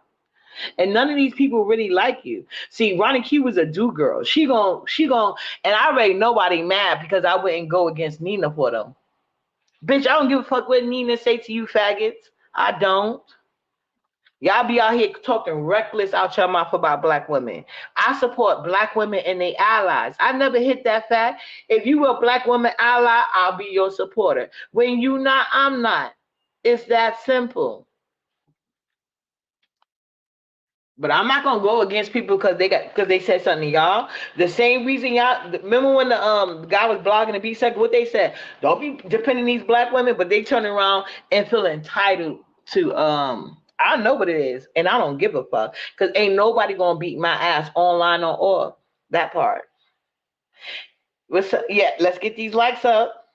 And none of these people really like you. See, Ronnie Q was a do girl. She gon' and I already nobody mad because I wouldn't go against Nina for them. Bitch, I don't give a fuck what Nina say to you faggots. I don't. Y'all be out here talking reckless out your mouth about black women. I support black women and their allies. I never hit that fact. If you a black woman ally, I'll be your supporter. When you not, I'm not. It's that simple. But I'm not gonna go against people because they said something to y'all. The same reason y'all remember when the guy was blogging the B sector, what they said, don't be defending these black women, but they turn around and feel entitled to I know what it is, and I don't give a fuck. Cause ain't nobody gonna beat my ass online or off. That part. Yeah, let's get these likes up.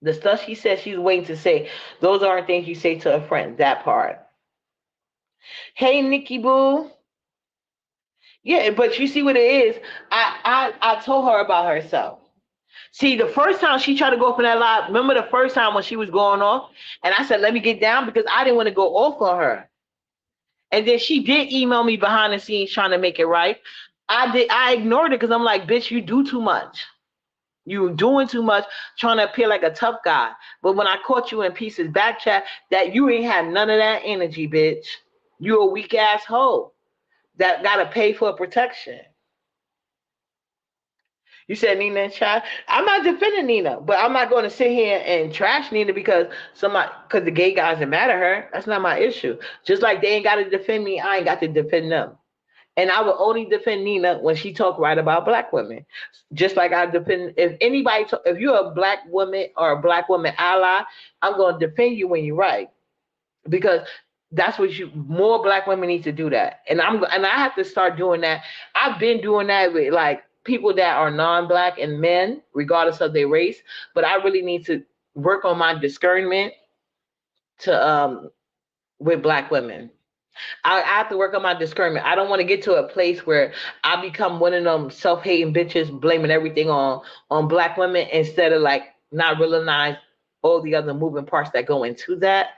The stuff she said she's waiting to say, those aren't things you say to a friend. That part. Hey, Nikki Boo. Yeah, but you see what it is. I told her about herself. See, the first time she tried to go off on that live, remember the first time when she was going off, and I said, "Let me get down," because I didn't want to go off on her. And then she did email me behind the scenes trying to make it right. I ignored it because I'm like, "Bitch, you do too much. You doing too much, trying to appear like a tough guy." But when I caught you in pieces back chat, that you ain't had none of that energy, bitch. You a weak ass hoe that gotta pay for protection. You said Nina and chat. I'm not defending Nina, but I'm not going to sit here and trash Nina because the gay guys are mad at her. That's not my issue. Just like they ain't got to defend me, I ain't got to defend them. And I will only defend Nina when she talk right about black women. Just like I defend if you're a black woman or a black woman ally, I'm going to defend you when you're right, because that's what more black women need to do that. And I have to start doing that. I've been doing that with like people that are non-black and men, regardless of their race. But I really need to work on my discernment to with black women. I have to work on my discernment. I don't want to get to a place where I become one of them self-hating bitches blaming everything on black women instead of like not realize all the other moving parts that go into that.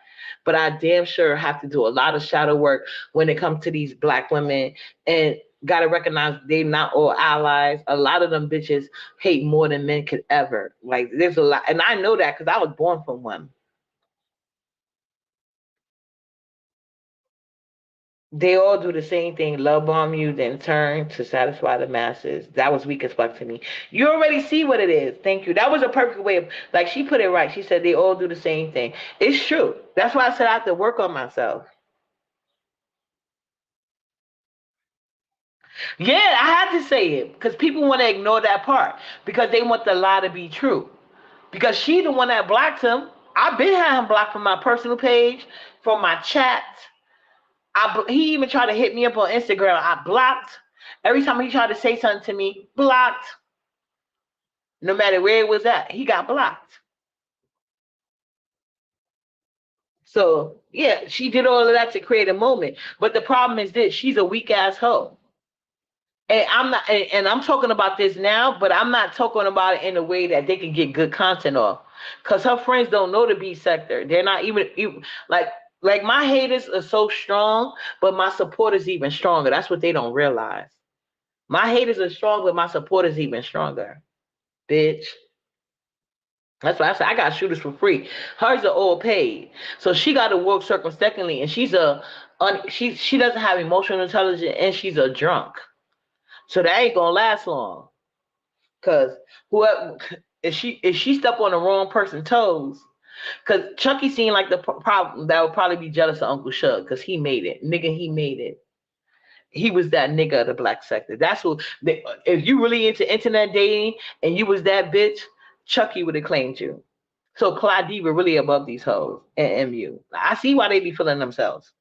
But I damn sure have to do a lot of shadow work when it comes to these black women, and gotta recognize they not all allies. A lot of them bitches hate more than men could ever. Like there's a lot, and I know that because I was born from one. They all do the same thing, love bomb you, then turn to satisfy the masses. That was weak as fuck to me. You already see what it is. Thank you. That was a perfect way of, like, she put it right. She said they all do the same thing. It's true. That's why I said I have to work on myself. Yeah, I had to say it because people want to ignore that part because they want the lie to be true. Because she the one that blocked him. I've been had him blocked from my personal page, from my chats. He even tried to hit me up on Instagram. I blocked. Every time he tried to say something to me, blocked. No matter where it was at, he got blocked. So yeah, she did all of that to create a moment. But the problem is this: she's a weak ass hoe. And I'm not, and I'm talking about this now, but I'm not talking about it in a way that they can get good content off. Cause her friends don't know the B sector. They're not even like my haters are so strong, but my supporters even stronger. That's what they don't realize. My haters are strong, but my supporters even stronger. Bitch. That's why I said I got shooters for free. Hers are all paid, so she got to work circumspectly, and she doesn't have emotional intelligence, and she's a drunk. So that ain't gonna last long. Cause whoever if she step on the wrong person's toes, cause Chucky seemed like the problem that would probably be jealous of Uncle Shug, cause he made it, nigga. He made it. He was that nigga of the black sector. That's what. If you really into internet dating and you was that bitch, Chucky would have claimed you. So Claudie were really above these hoes and MU. I see why they be feeling themselves.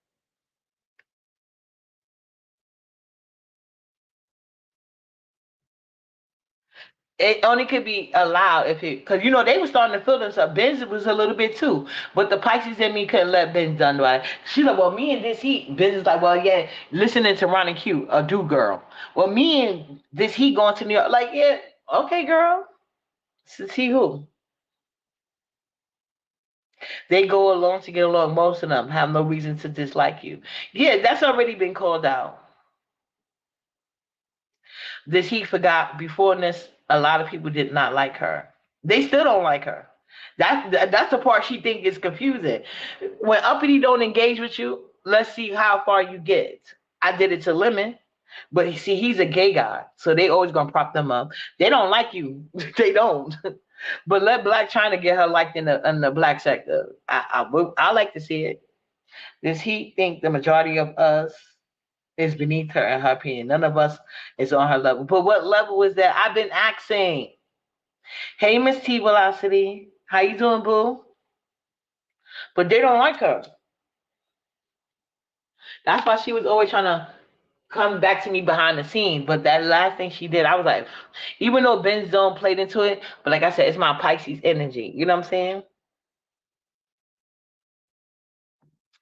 It only could be allowed if it, because they were starting to feel themselves. Benz was a little bit too, but the Pisces in me couldn't let Benz done right. She's like, well, me and this heat. Benz is like, well, yeah, listening to Ron and Q, a do girl. Well, me and this heat going to New York, like, yeah, okay, girl. See who they go along to get along. Most of them have no reason to dislike you. Yeah, that's already been called out. This he forgot before this, a lot of people did not like her. They still don't like her. That's the part she think is confusing. When Uppity don't engage with you, let's see how far you get. I did it to Lemon, but see, he's a gay guy, so they always gonna prop them up. They don't like you. They don't. But let Black China get her liked in the black sector. I like to see it. Does he think the majority of us is beneath her in her opinion? None of us is on her level. But what level is that? I've been asking. Hey, Miss T Velocity, how you doing, boo? But they don't like her. That's why she was always trying to come back to me behind the scenes. But that last thing she did, I was like, even though Ben's Zone played into it, but like I said, it's my Pisces energy. You know what I'm saying?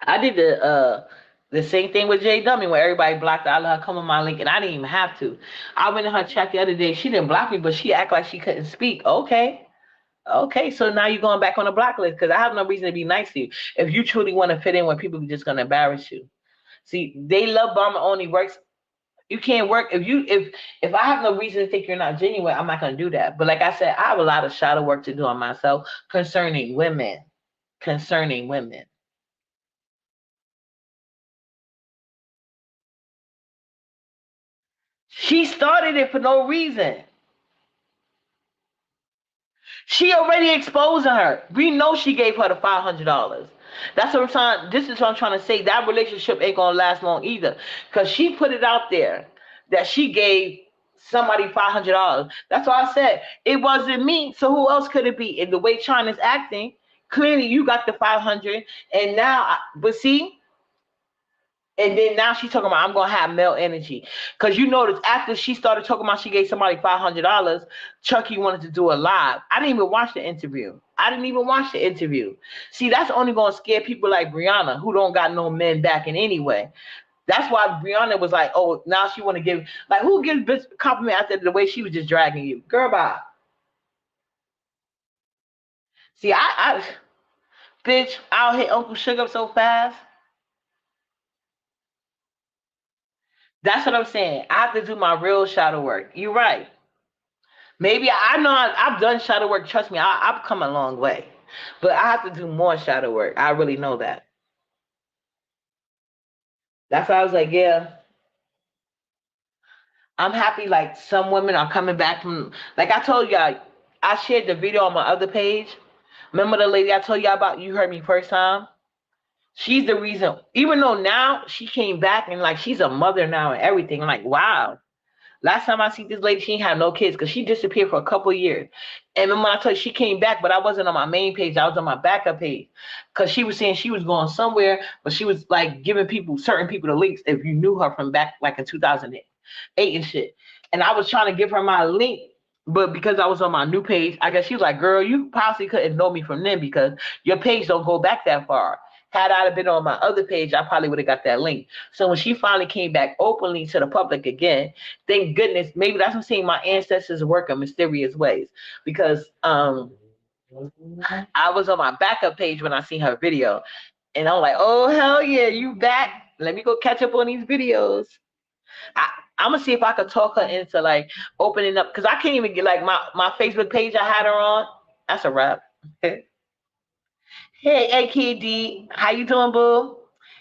I did the same thing with Jay Dummy where everybody blocked out of her come on my link and I didn't even have to. I went in her chat the other day. She didn't block me, but she act like she couldn't speak. Okay. Okay, so now you're going back on the block list because I have no reason to be nice to you. If you truly want to fit in where people are just gonna embarrass you. See, they love bomber only works. You can't work if I have no reason to think you're not genuine, I'm not gonna do that. But like I said, I have a lot of shadow work to do on myself concerning women. Concerning women. She started it for no reason. She already exposing her. We know she gave her the $500. That's what I'm trying. This is what I'm trying to say. That relationship ain't gonna last long either, because she put it out there that she gave somebody $500. That's why I said it wasn't me. So who else could it be? In the way China's acting, clearly you got the 500, and now, but see. And then now she's talking about I'm gonna have male energy. Cause you notice after she started talking about she gave somebody $500, Chucky wanted to do a live. I didn't even watch the interview. See, that's only gonna scare people like Brianna, who don't got no men backing anyway. That's why Brianna was like, oh, now she wanna give like who gives bitch compliment after the way she was just dragging you? Girl, bye. See, I bitch, I'll hit Uncle Sugar so fast. That's what I'm saying. I have to do my real shadow work. You're right. Maybe I know I've done shadow work. Trust me, I've come a long way, but I have to do more shadow work. I really know that. That's why I was like, yeah, I'm happy. Like some women are coming back from. Like I told y'all, I shared the video on my other page. Remember the lady I told y'all about? You heard me first time. She's the reason. Even though now she came back and like she's a mother now and everything. Like wow. Last time I see this lady, she ain't had no kids because she disappeared for a couple of years. And then when I told you she came back, but I wasn't on my main page, I was on my backup page. Because she was saying she was going somewhere, but she was like giving certain people the links if you knew her from back like in 2008 and shit. And I was trying to give her my link, but because I was on my new page, I guess she was like, girl, you possibly couldn't know me from then because your page don't go back that far. Had I been on my other page, I probably would have got that link. So when she finally came back openly to the public again, thank goodness, maybe that's what I'm saying, my ancestors work in mysterious ways. Because I was on my backup page when I seen her video. And I'm like, oh hell yeah, you back. Let me go catch up on these videos. I, I'm gonna see if I could talk her into like opening up because I can't even get like my Facebook page I had her on. That's a wrap. Hey, AKD, how you doing, boo?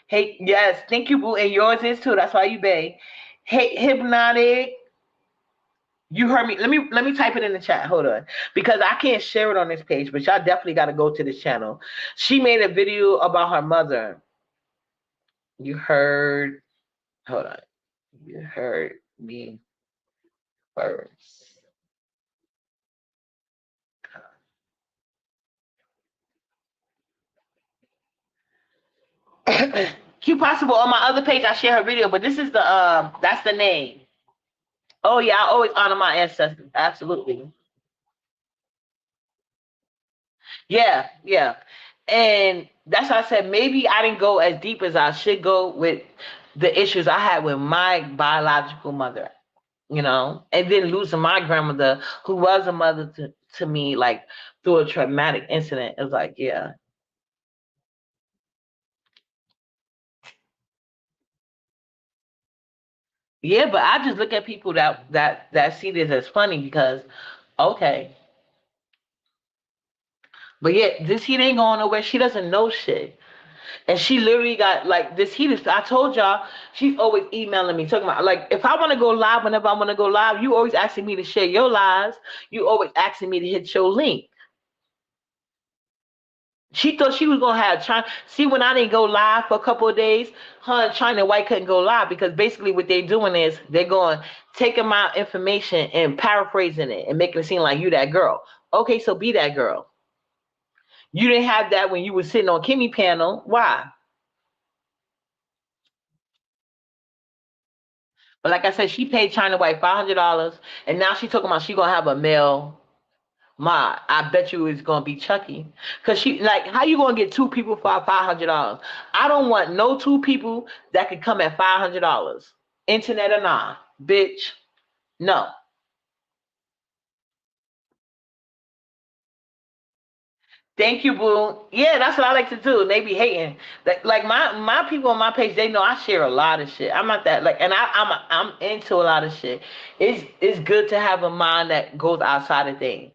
Hey, yes, thank you, boo, and yours is too. That's why you bay. Hey, Hypnotic, you heard me. Let me type it in the chat. Hold on, because I can't share it on this page, but y'all definitely got to go to this channel. She made a video about her mother. You heard? Hold on. You heard me first. Q possible on my other page. I share her video, but this is the that's the name. Oh yeah, I always honor my ancestors. Absolutely. Yeah, yeah. And that's why I said maybe I didn't go as deep as I should go with the issues I had with my biological mother, and then losing my grandmother, who was a mother to me, like through a traumatic incident. It was like, yeah. Yeah, but I just look at people that see this as funny because okay. But yeah, this heat ain't going nowhere. She doesn't know shit. And she literally got like this heat is I told y'all she's always emailing me talking about like if I want to go live whenever I want to go live, you always asking me to share your lives. You always asking me to hit your link. She thought she was gonna have China. See, when I didn't go live for a couple of days, her and China White couldn't go live because basically what they're doing is they're going taking my information and paraphrasing it and making it seem like you that girl. Okay, so be that girl. You didn't have that when you were sitting on Kimmy panel. Why? But like I said, she paid China White $500, and now she's talking about she gonna have a male mod. I bet you it's gonna be Chucky, cause she like how you gonna get two people for $500? I don't want no two people that could come at $500. Internet or not, bitch. No. Thank you, boo. Yeah, that's what I like to do. They be hating. Like my people on my page, they know I share a lot of shit. I'm not that like, and I'm into a lot of shit. It's good to have a mind that goes outside of things.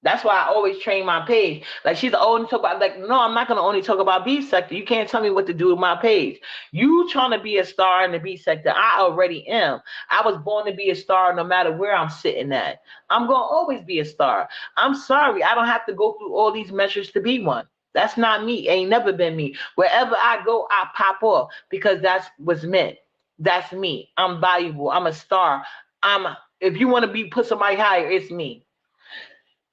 That's why I always train my page. Like she's only talk about like, no, I'm not gonna only talk about B sector. You can't tell me what to do with my page. You trying to be a star in the B sector. I already am. I was born to be a star no matter where I'm sitting at. I'm gonna always be a star. I'm sorry, I don't have to go through all these measures to be one. That's not me. Ain't never been me. Wherever I go, I pop off because that's what's meant. That's me. I'm valuable. I'm a star. I'm if you want to be put somebody higher, it's me.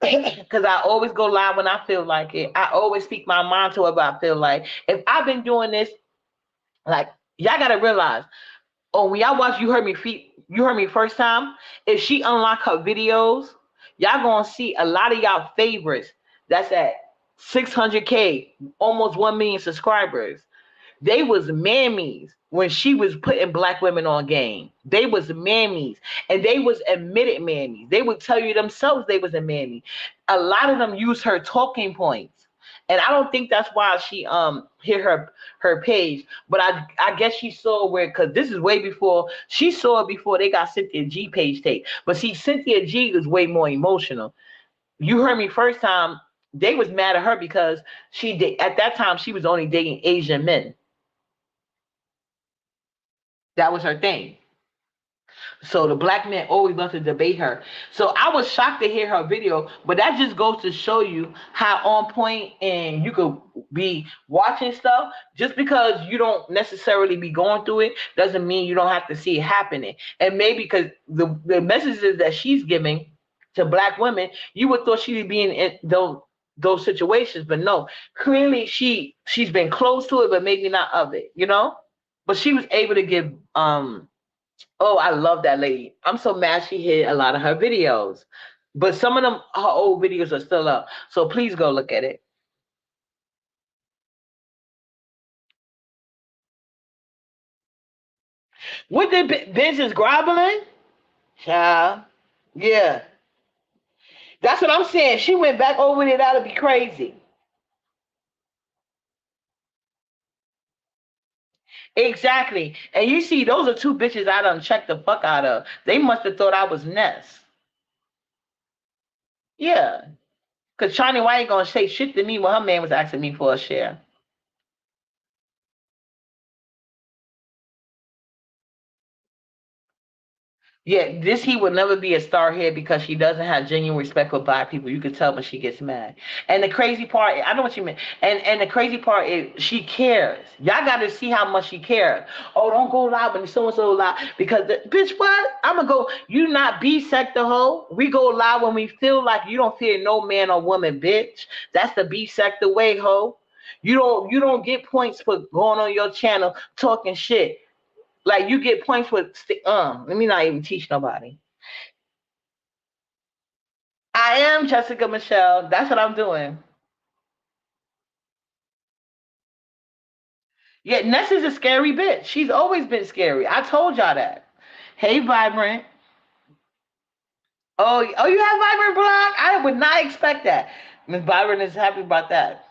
Because I always go live when I feel like it. I always speak my mind to what I feel like. If I've been doing this, like y'all gotta realize, oh, when y'all watch you heard me first time. If she unlock her videos, y'all gonna see a lot of y'all favorites. That's at 600K, almost 1 million subscribers. They was mammies when she was putting black women on game. They was mammies, and they was admitted mammies. They would tell you themselves they was a mammy. A lot of them use her talking points, and I don't think that's why she hit her page. But I guess she saw where because this is way before she saw it before they got Cynthia G page take. But see, Cynthia G is way more emotional. You heard me first time. They was mad at her because she did at that time she was only dating Asian men. That was her thing. So the black men always love to debate her. So I was shocked to hear her video, but that just goes to show you how on point and you could be watching stuff. Just because you don't necessarily be going through it doesn't mean you don't have to see it happening. And maybe because the messages that she's giving to black women, you would thought she'd be in those situations, but no. Clearly she's been close to it, but maybe not of it, you know? But she was able to give oh, I love that lady. I'm so mad she hid a lot of her videos. But some of them, her old videos are still up. So please go look at it. What did Bench is groveling? Child. Yeah. That's what I'm saying. She went back over there. That'll be crazy. Exactly. And you see, those are two bitches I done checked the fuck out of. They must have thought I was Ness. Yeah. Because China White ain't gonna say shit to me when her man was asking me for a share. Yeah, this he would never be a star here because she doesn't have genuine respect for black people. You can tell when she gets mad. And the crazy part, I know what you mean. And the crazy part is she cares. Y'all got to see how much she cares. Oh, don't go loud when so and so loud because bitch, what? I'm gonna go. You not B sector hoe. We go loud when we feel like you don't fear no man or woman, bitch. That's the B sector way, hoe. You don't get points for going on your channel talking shit. Like you get points with let me not even teach nobody. I am Jessica Michelle. That's what I'm doing. Yeah, Ness is a scary bitch. She's always been scary. I told y'all that. Hey, Vibrant. Oh, you have Vibrant blog? I would not expect that. Miss Vibrant is happy about that.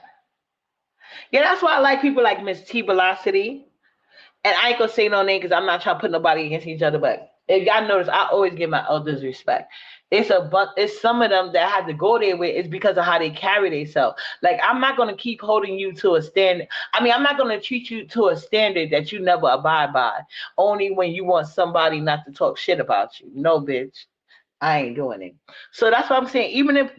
Yeah, that's why I like people like Miss T Velocity. And I ain't gonna say no name because I'm not trying to put nobody against each other. But if y'all notice, I always give my elders respect. It's some of them that had to go there with. It's because of how they carry themselves. Like I'm not gonna keep holding you to a standard. I mean, I'm not gonna treat you to a standard that you never abide by. Only when you want somebody not to talk shit about you. No, bitch. I ain't doing it. So that's what I'm saying. Even if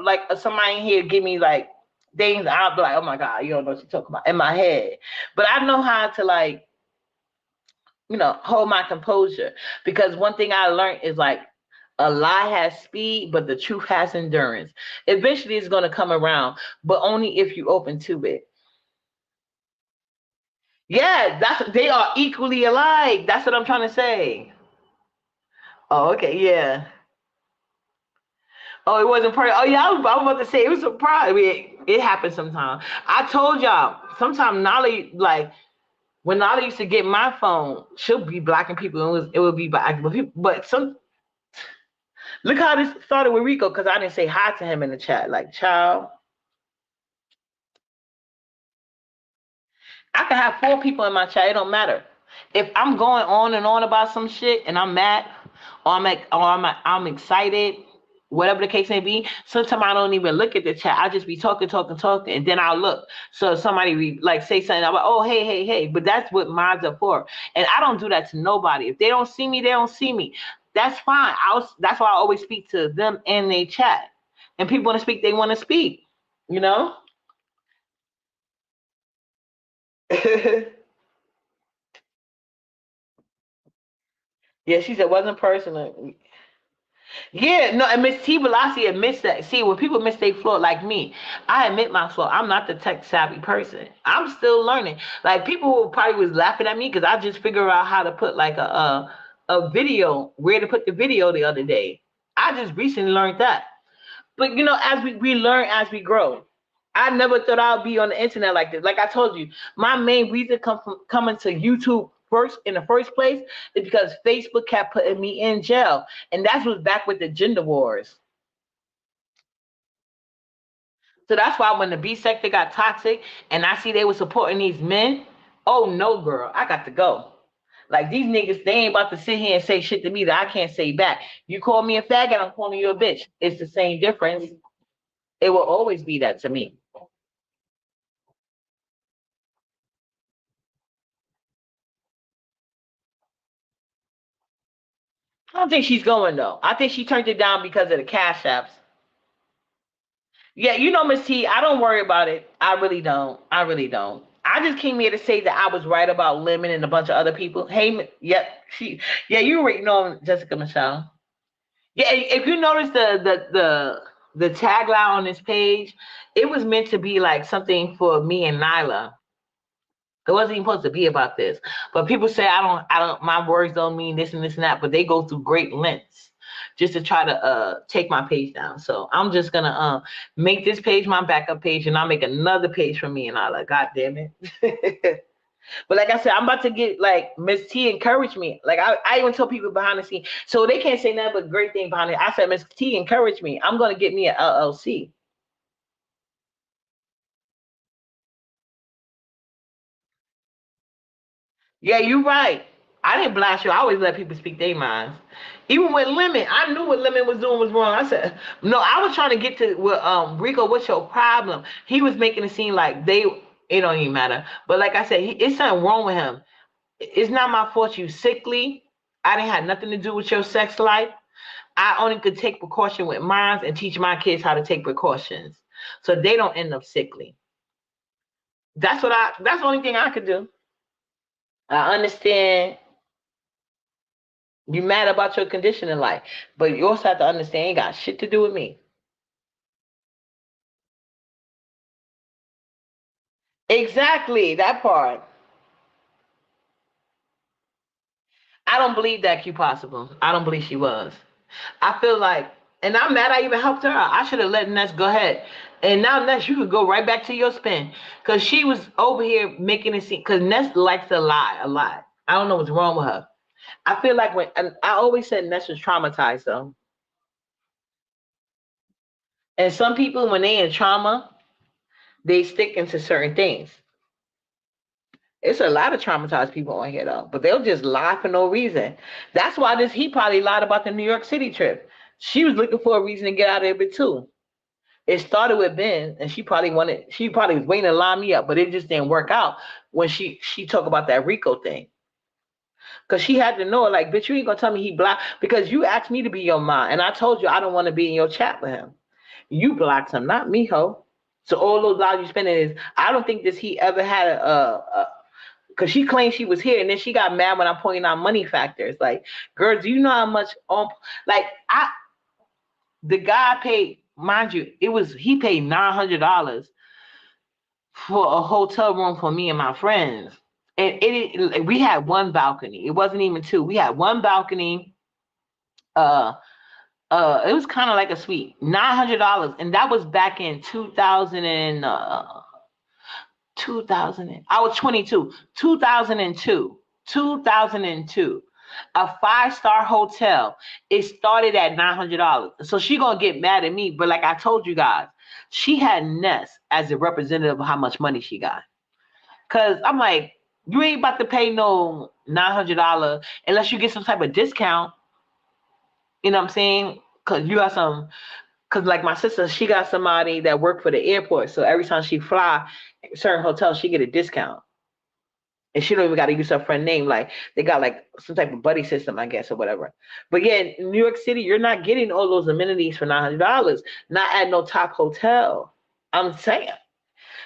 like somebody in here give me like things, I'll be like, oh my God, you don't know what you're talking about in my head. But I know how to like, hold my composure, because one thing I learned is like a lie has speed, but the truth has endurance. Eventually it's going to come around, but only if you open to it. Yeah, they are equally alike. That's what I'm trying to say. Oh, okay, yeah. Oh, it wasn't perfect. Oh, yeah, I was about to say it was a surprise. I mean, it happens sometimes. I told y'all, sometimes Nolly, like, when Nolly used to get my phone, she'll be blocking people. It would be blocking people. But look how this started with Rico, because I didn't say hi to him in the chat. Like, child, I can have 4 people in my chat. It don't matter. If I'm going on and on about some shit and I'm mad, or I'm excited, whatever the case may be, sometimes I don't even look at the chat. I just be talking, and then I'll look. So if somebody like say something, I'm like, oh, hey. But that's what mods are for. And I don't do that to nobody. If they don't see me, they don't see me. That's fine. That's why I always speak to them in their chat. And people want to speak, they want to speak, you know? Yeah, she said it wasn't personal. Yeah, no, and Miss T Velocity admits that. See, when people miss their flaw, like me, I admit my flaw. I'm not the tech savvy person. I'm still learning. Like people who probably was laughing at me because I just figured out how to put like a video, where to put the video the other day. I just recently learned that. But as we learn as we grow. I never thought I'd be on the internet like this. Like I told you, my main reason from coming to YouTube first in the first place is because Facebook kept putting me in jail. And that was back with the gender wars. So that's why when the B sector got toxic and I see they were supporting these men, oh no, girl, I got to go. Like these niggas, they ain't about to sit here and say shit to me that I can't say back. You call me a faggot, I'm calling you a bitch. It's the same difference. It will always be that to me. I don't think she's going though. I think she turned it down because of the cash apps. Yeah, Miss T, I don't worry about it. I really don't. I really don't. I just came here to say that I was right about Lemon and a bunch of other people. Hey, yep, you already know Jessica Michelle. Yeah, if you notice the tagline on this page, it was meant to be like something for me and Nyla. It wasn't even supposed to be about this. But people say I don't my words don't mean this and this and that, but they go through great lengths just to try to take my page down. So I'm just gonna make this page my backup page and I'll make another page for me and I like, God damn it. But like I said, I'm about to get like Miss T encouraged me. Like I even told people behind the scene, so they can't say nothing but great thing behind it. I said Miss T encouraged me. I'm gonna get me an LLC. Yeah, you're right. I didn't blast you. I always let people speak their minds. Even with Lemon, I knew what Lemon was doing was wrong. I said, no, I was trying to get to what Rico, what's your problem? He was making it seem like it don't even matter. But like I said, it's something wrong with him. It's not my fault you sickly. I didn't have nothing to do with your sex life. I only could take precaution with mine and teach my kids how to take precautions so they don't end up sickly. That's the only thing I could do. I understand you mad about your condition in life, but you also have to understand it ain't got shit to do with me. Exactly, that part. I don't believe that Q possible. I don't believe she was. I feel like, and I'm mad I even helped her out. I should have let Ness go ahead. And now Ness, you could go right back to your spin. Cause she was over here making it seem, cause Ness likes to lie a lot. I don't know what's wrong with her. I feel like and I always said Ness was traumatized though. And some people, when they in trauma, they stick into certain things. It's a lot of traumatized people on here though, but they'll just lie for no reason. That's why he probably lied about the New York City trip. She was looking for a reason to get out of it too. It started with Ben, and she probably was waiting to line me up, but it just didn't work out when she talked about that Rico thing. Cause she had to know, like, bitch, you ain't gonna tell me he blocked because you asked me to be your mom, and I told you I don't want to be in your chat with him. You blocked him, not me, ho. So all those dollars you spending is, I don't think this he ever had because she claimed she was here, and then she got mad when I pointed out money factors. Like, girl, do you know how much like the guy paid, mind you, he paid $900 for a hotel room for me and my friends. And we had one balcony. It wasn't even two. We had one balcony. Uh it was kind of like a suite. $900. And that was back in 2000 and 2000. I was 22. 2002. 2002. A 5-star hotel. It started at $900. So she gonna get mad at me, but like I told you guys, she had Ness as a representative of how much money she got. Cause I'm like, you ain't about to pay no $900 unless you get some type of discount. You know what I'm saying? Cause you got some. Cause like my sister, she got somebody that worked for the airport, so every time she fly certain hotels, she get a discount, and she don't even got to use her friend name. Like they got like some type of buddy system, I guess, or whatever. But yeah, in New York City, you're not getting all those amenities for $900. Not at no top hotel. I'm saying.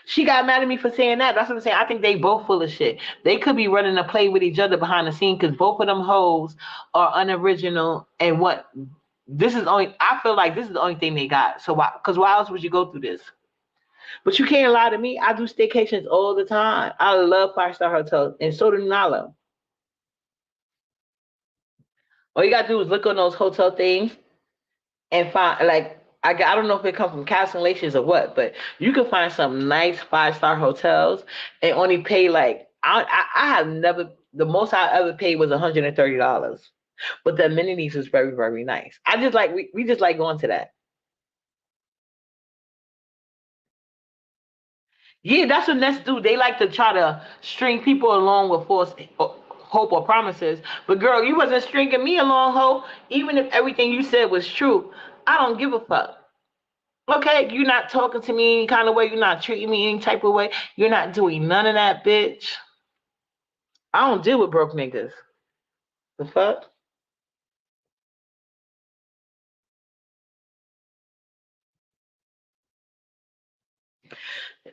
She got mad at me for saying that. That's what I'm saying. I think they both full of shit. They could be running a play with each other behind the scene because both of them hoes are unoriginal. And what this is only, I feel like this is the only thing they got. So why? Because why else would you go through this? But you can't lie to me. I do staycations all the time. I love 5-star hotels, and so do Nala. All you gotta do is look on those hotel things and find like I don't know if it comes from cancellations or what, but you can find some nice 5-star hotels and only pay like I have never, the most I ever paid was $130, but the amenities was very very nice. I just like we just like going to that. Yeah, that's what Nets do. They like to try to string people along with false hope or promises. But girl, you wasn't stringing me along, hope. Even if everything you said was true, I don't give a fuck. Okay, you're not talking to me any kind of way. You're not treating me any type of way. You're not doing none of that, bitch. I don't deal with broke niggas. The fuck?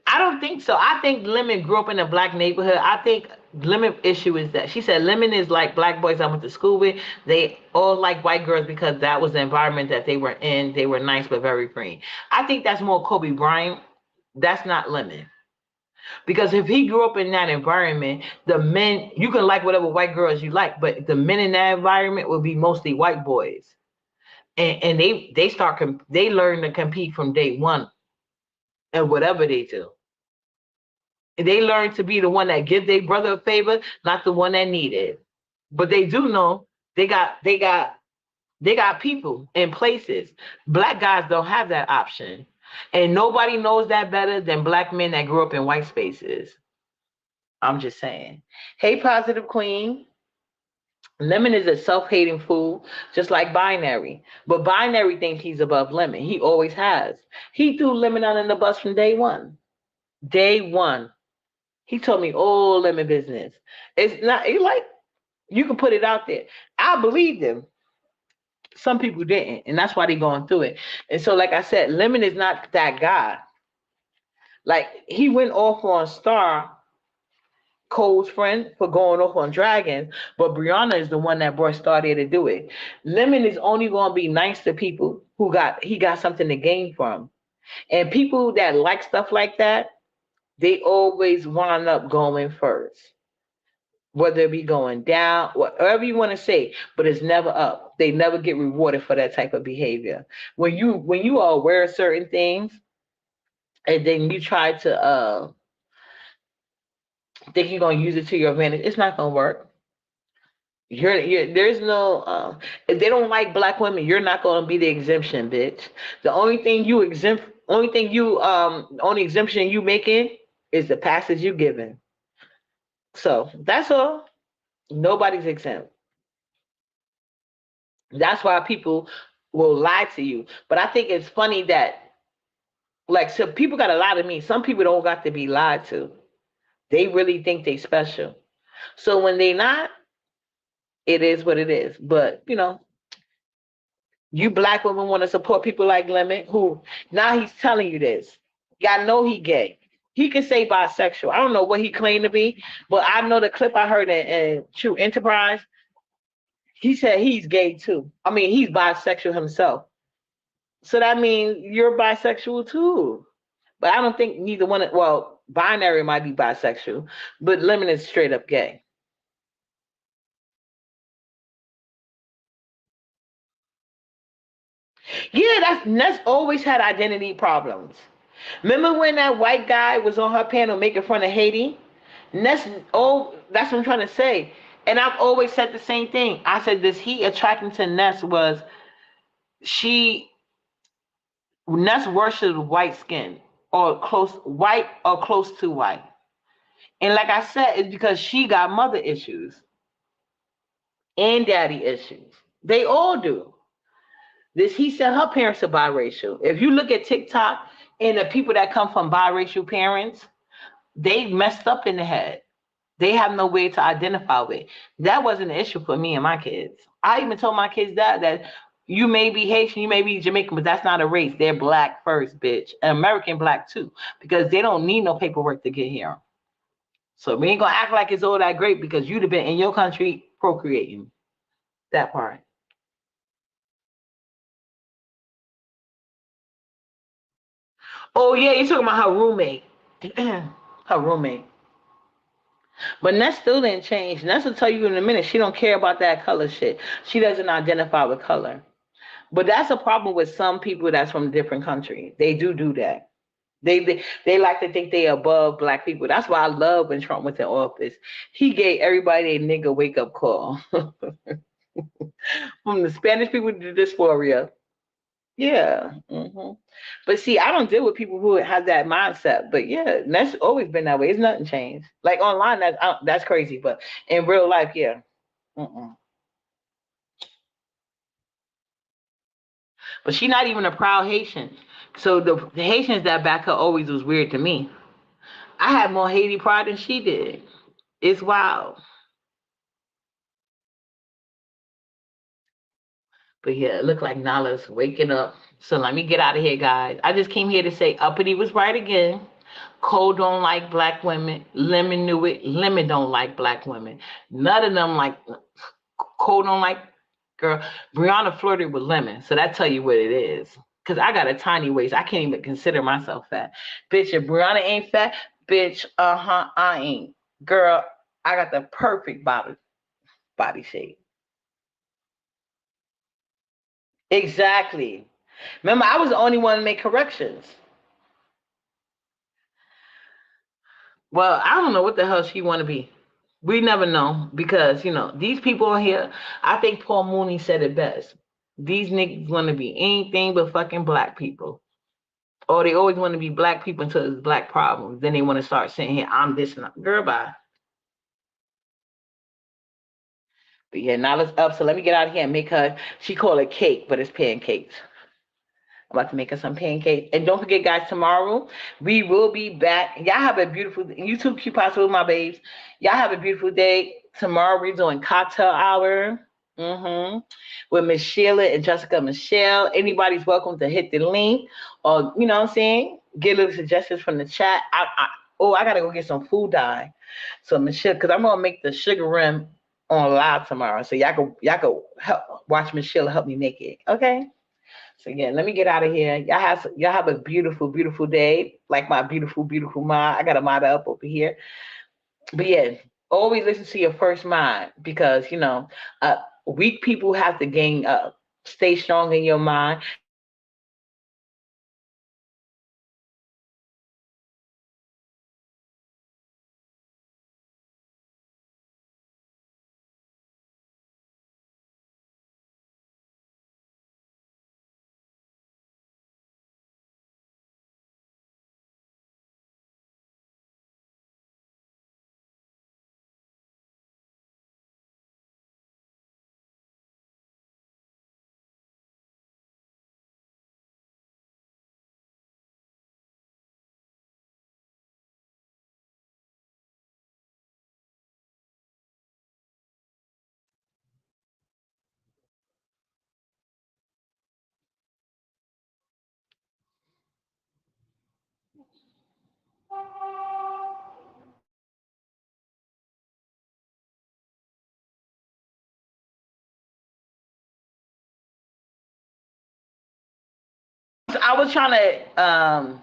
I don't think so. I think Lemon grew up in a black neighborhood. I think Lemon issue is that she said Lemon is like black boys I went to school with. They all like white girls because that was the environment that they were in. They were nice but very free. I think that's more Kobe Bryant. That's not Lemon. Because if he grew up in that environment, the men, you can like whatever white girls you like, but the men in that environment will be mostly white boys. And they learn to compete from day one and whatever they do. They learn to be the one that give their brother a favor, not the one that need it. But they do know they got people in places. Black guys don't have that option. And nobody knows that better than black men that grew up in white spaces. I'm just saying. Hey, positive queen. Lemon is a self-hating fool, just like Binary. But Binary thinks he's above Lemon. He always has. He threw Lemon out in the bus from day one. Day one. He told me all Lemon business. It's not, he like, you can put it out there. I believed him. Some people didn't, and that's why they're going through it. And so, like I said, Lemon is not that guy. Like, he went off on Star, Cole's friend, for going off on Dragon, but Brianna is the one that brought Star there to do it. Lemon is only going to be nice to people he got something to gain from. And people that like stuff like that, they always wind up going first. Whether it be going down, whatever you want to say, but it's never up. They never get rewarded for that type of behavior. When you are aware of certain things, and then you try to think you're gonna use it to your advantage, it's not gonna work. There's no if they don't like black women, you're not gonna be the exemption, bitch. The only exemption you making is the passage you giving. So that's all. Nobody's exempt. That's why people will lie to you. But I think it's funny that, like, so people got to lie to me. Some people don't got to be lied to. They really think they special. So when they not, it is what it is. But you black women want to support people like Lemon, who now he's telling you this. Y'all know he gay. He can say bisexual. I don't know what he claimed to be, but I know the clip I heard in True Enterprise. He said he's gay too. I mean, he's bisexual himself. So that means you're bisexual too. But I don't think neither one. Well, binary might be bisexual, but Lemon is straight up gay. Yeah, that's always had identity problems. Remember when that white guy was on her panel making fun of Haiti? Ness, oh, that's what I'm trying to say. And I've always said the same thing. I said this he attracting to Ness was she Ness worshipped white skin or close to white. And like I said, it's because she got mother issues and daddy issues. They all do. This he said her parents are biracial. If you look at TikTok and the people that come from biracial parents, they messed up in the head. They have no way to identify with. That wasn't an issue for me and my kids. I even told my kids that you may be Haitian, you may be Jamaican, but that's not a race. They're black first, bitch. And American black too, because they don't need no paperwork to get here. So we ain't gonna act like it's all that great because you'd have been in your country procreating. That part. Oh yeah, you're talking about her roommate. Her roommate. But Ness still didn't change. Ness will tell you in a minute she don't care about that color shit. She doesn't identify with color. But that's a problem with some people that's from different countries. They do that. They like to think they above black people. That's why I love when Trump went to office. He gave everybody a nigga wake up call. From the Spanish people to the dysphoria. Yeah. But see, I don't deal with people who have that mindset. But yeah, that's always been that way. It's nothing changed. Like online, that's crazy. But in real life, yeah. Mm-mm. But she's not even a proud Haitian. So the Haitians that back her always was weird to me. I had more Haiti pride than she did. It's wild. But yeah, it looked like Nala's waking up. So let me get out of here, guys. I just came here to say Uppity was right again. Cole don't like black women. Lemon knew it. Lemon don't like black women. None of them like Cole don't like girl. Brianna flirted with Lemon. So that tell you what it is. Cause I got a tiny waist. I can't even consider myself fat. Bitch, if Brianna ain't fat, bitch, I ain't. Girl, I got the perfect body shape. Exactly. Remember, I was the only one to make corrections. Well, I don't know what the hell she want to be. We never know because these people on here. I think Paul Mooney said it best. These niggas want to be anything but fucking black people, or they always want to be black people until it's black problems. Then they want to start saying, "Here, I'm this and that." Girl, bye. But yeah, now let's up. So let me get out of here and make her. She call it cake, but it's pancakes. I'm about to make us some pancakes. And don't forget, guys, tomorrow we will be back. Y'all have a beautiful you too, cute possible, my babes. Y'all have a beautiful day. Tomorrow we're doing cocktail hour. With Miss Sheila and Jessica Michelle. Anybody's welcome to hit the link or what I'm saying? Get little suggestions from the chat. I gotta go get some food dye. So Michelle, because I'm gonna make the sugar rim on live tomorrow. So y'all go help watch Michelle help me make it. Okay? So yeah, let me get out of here. Y'all have a beautiful, beautiful day. Like my beautiful, beautiful mind. I got a mind up over here. But yeah, always listen to your first mind because weak people have to gain up. Stay strong in your mind. I was trying to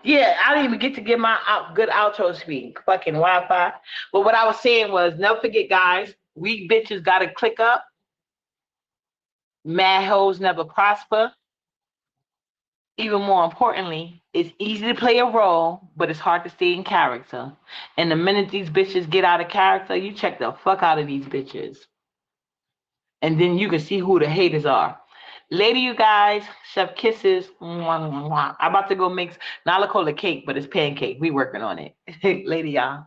yeah, I didn't even get to give my good outro speak. Fucking Wi-Fi. But what I was saying was, never forget, guys, we bitches gotta click up. Mad hoes never prosper. Even more importantly, it's easy to play a role, but it's hard to stay in character. And the minute these bitches get out of character, you check the fuck out of these bitches. And then you can see who the haters are. Later, you guys. Chef kisses. I'm about to go mix. Now I call it cake, but it's pancake. We working on it. Later, y'all.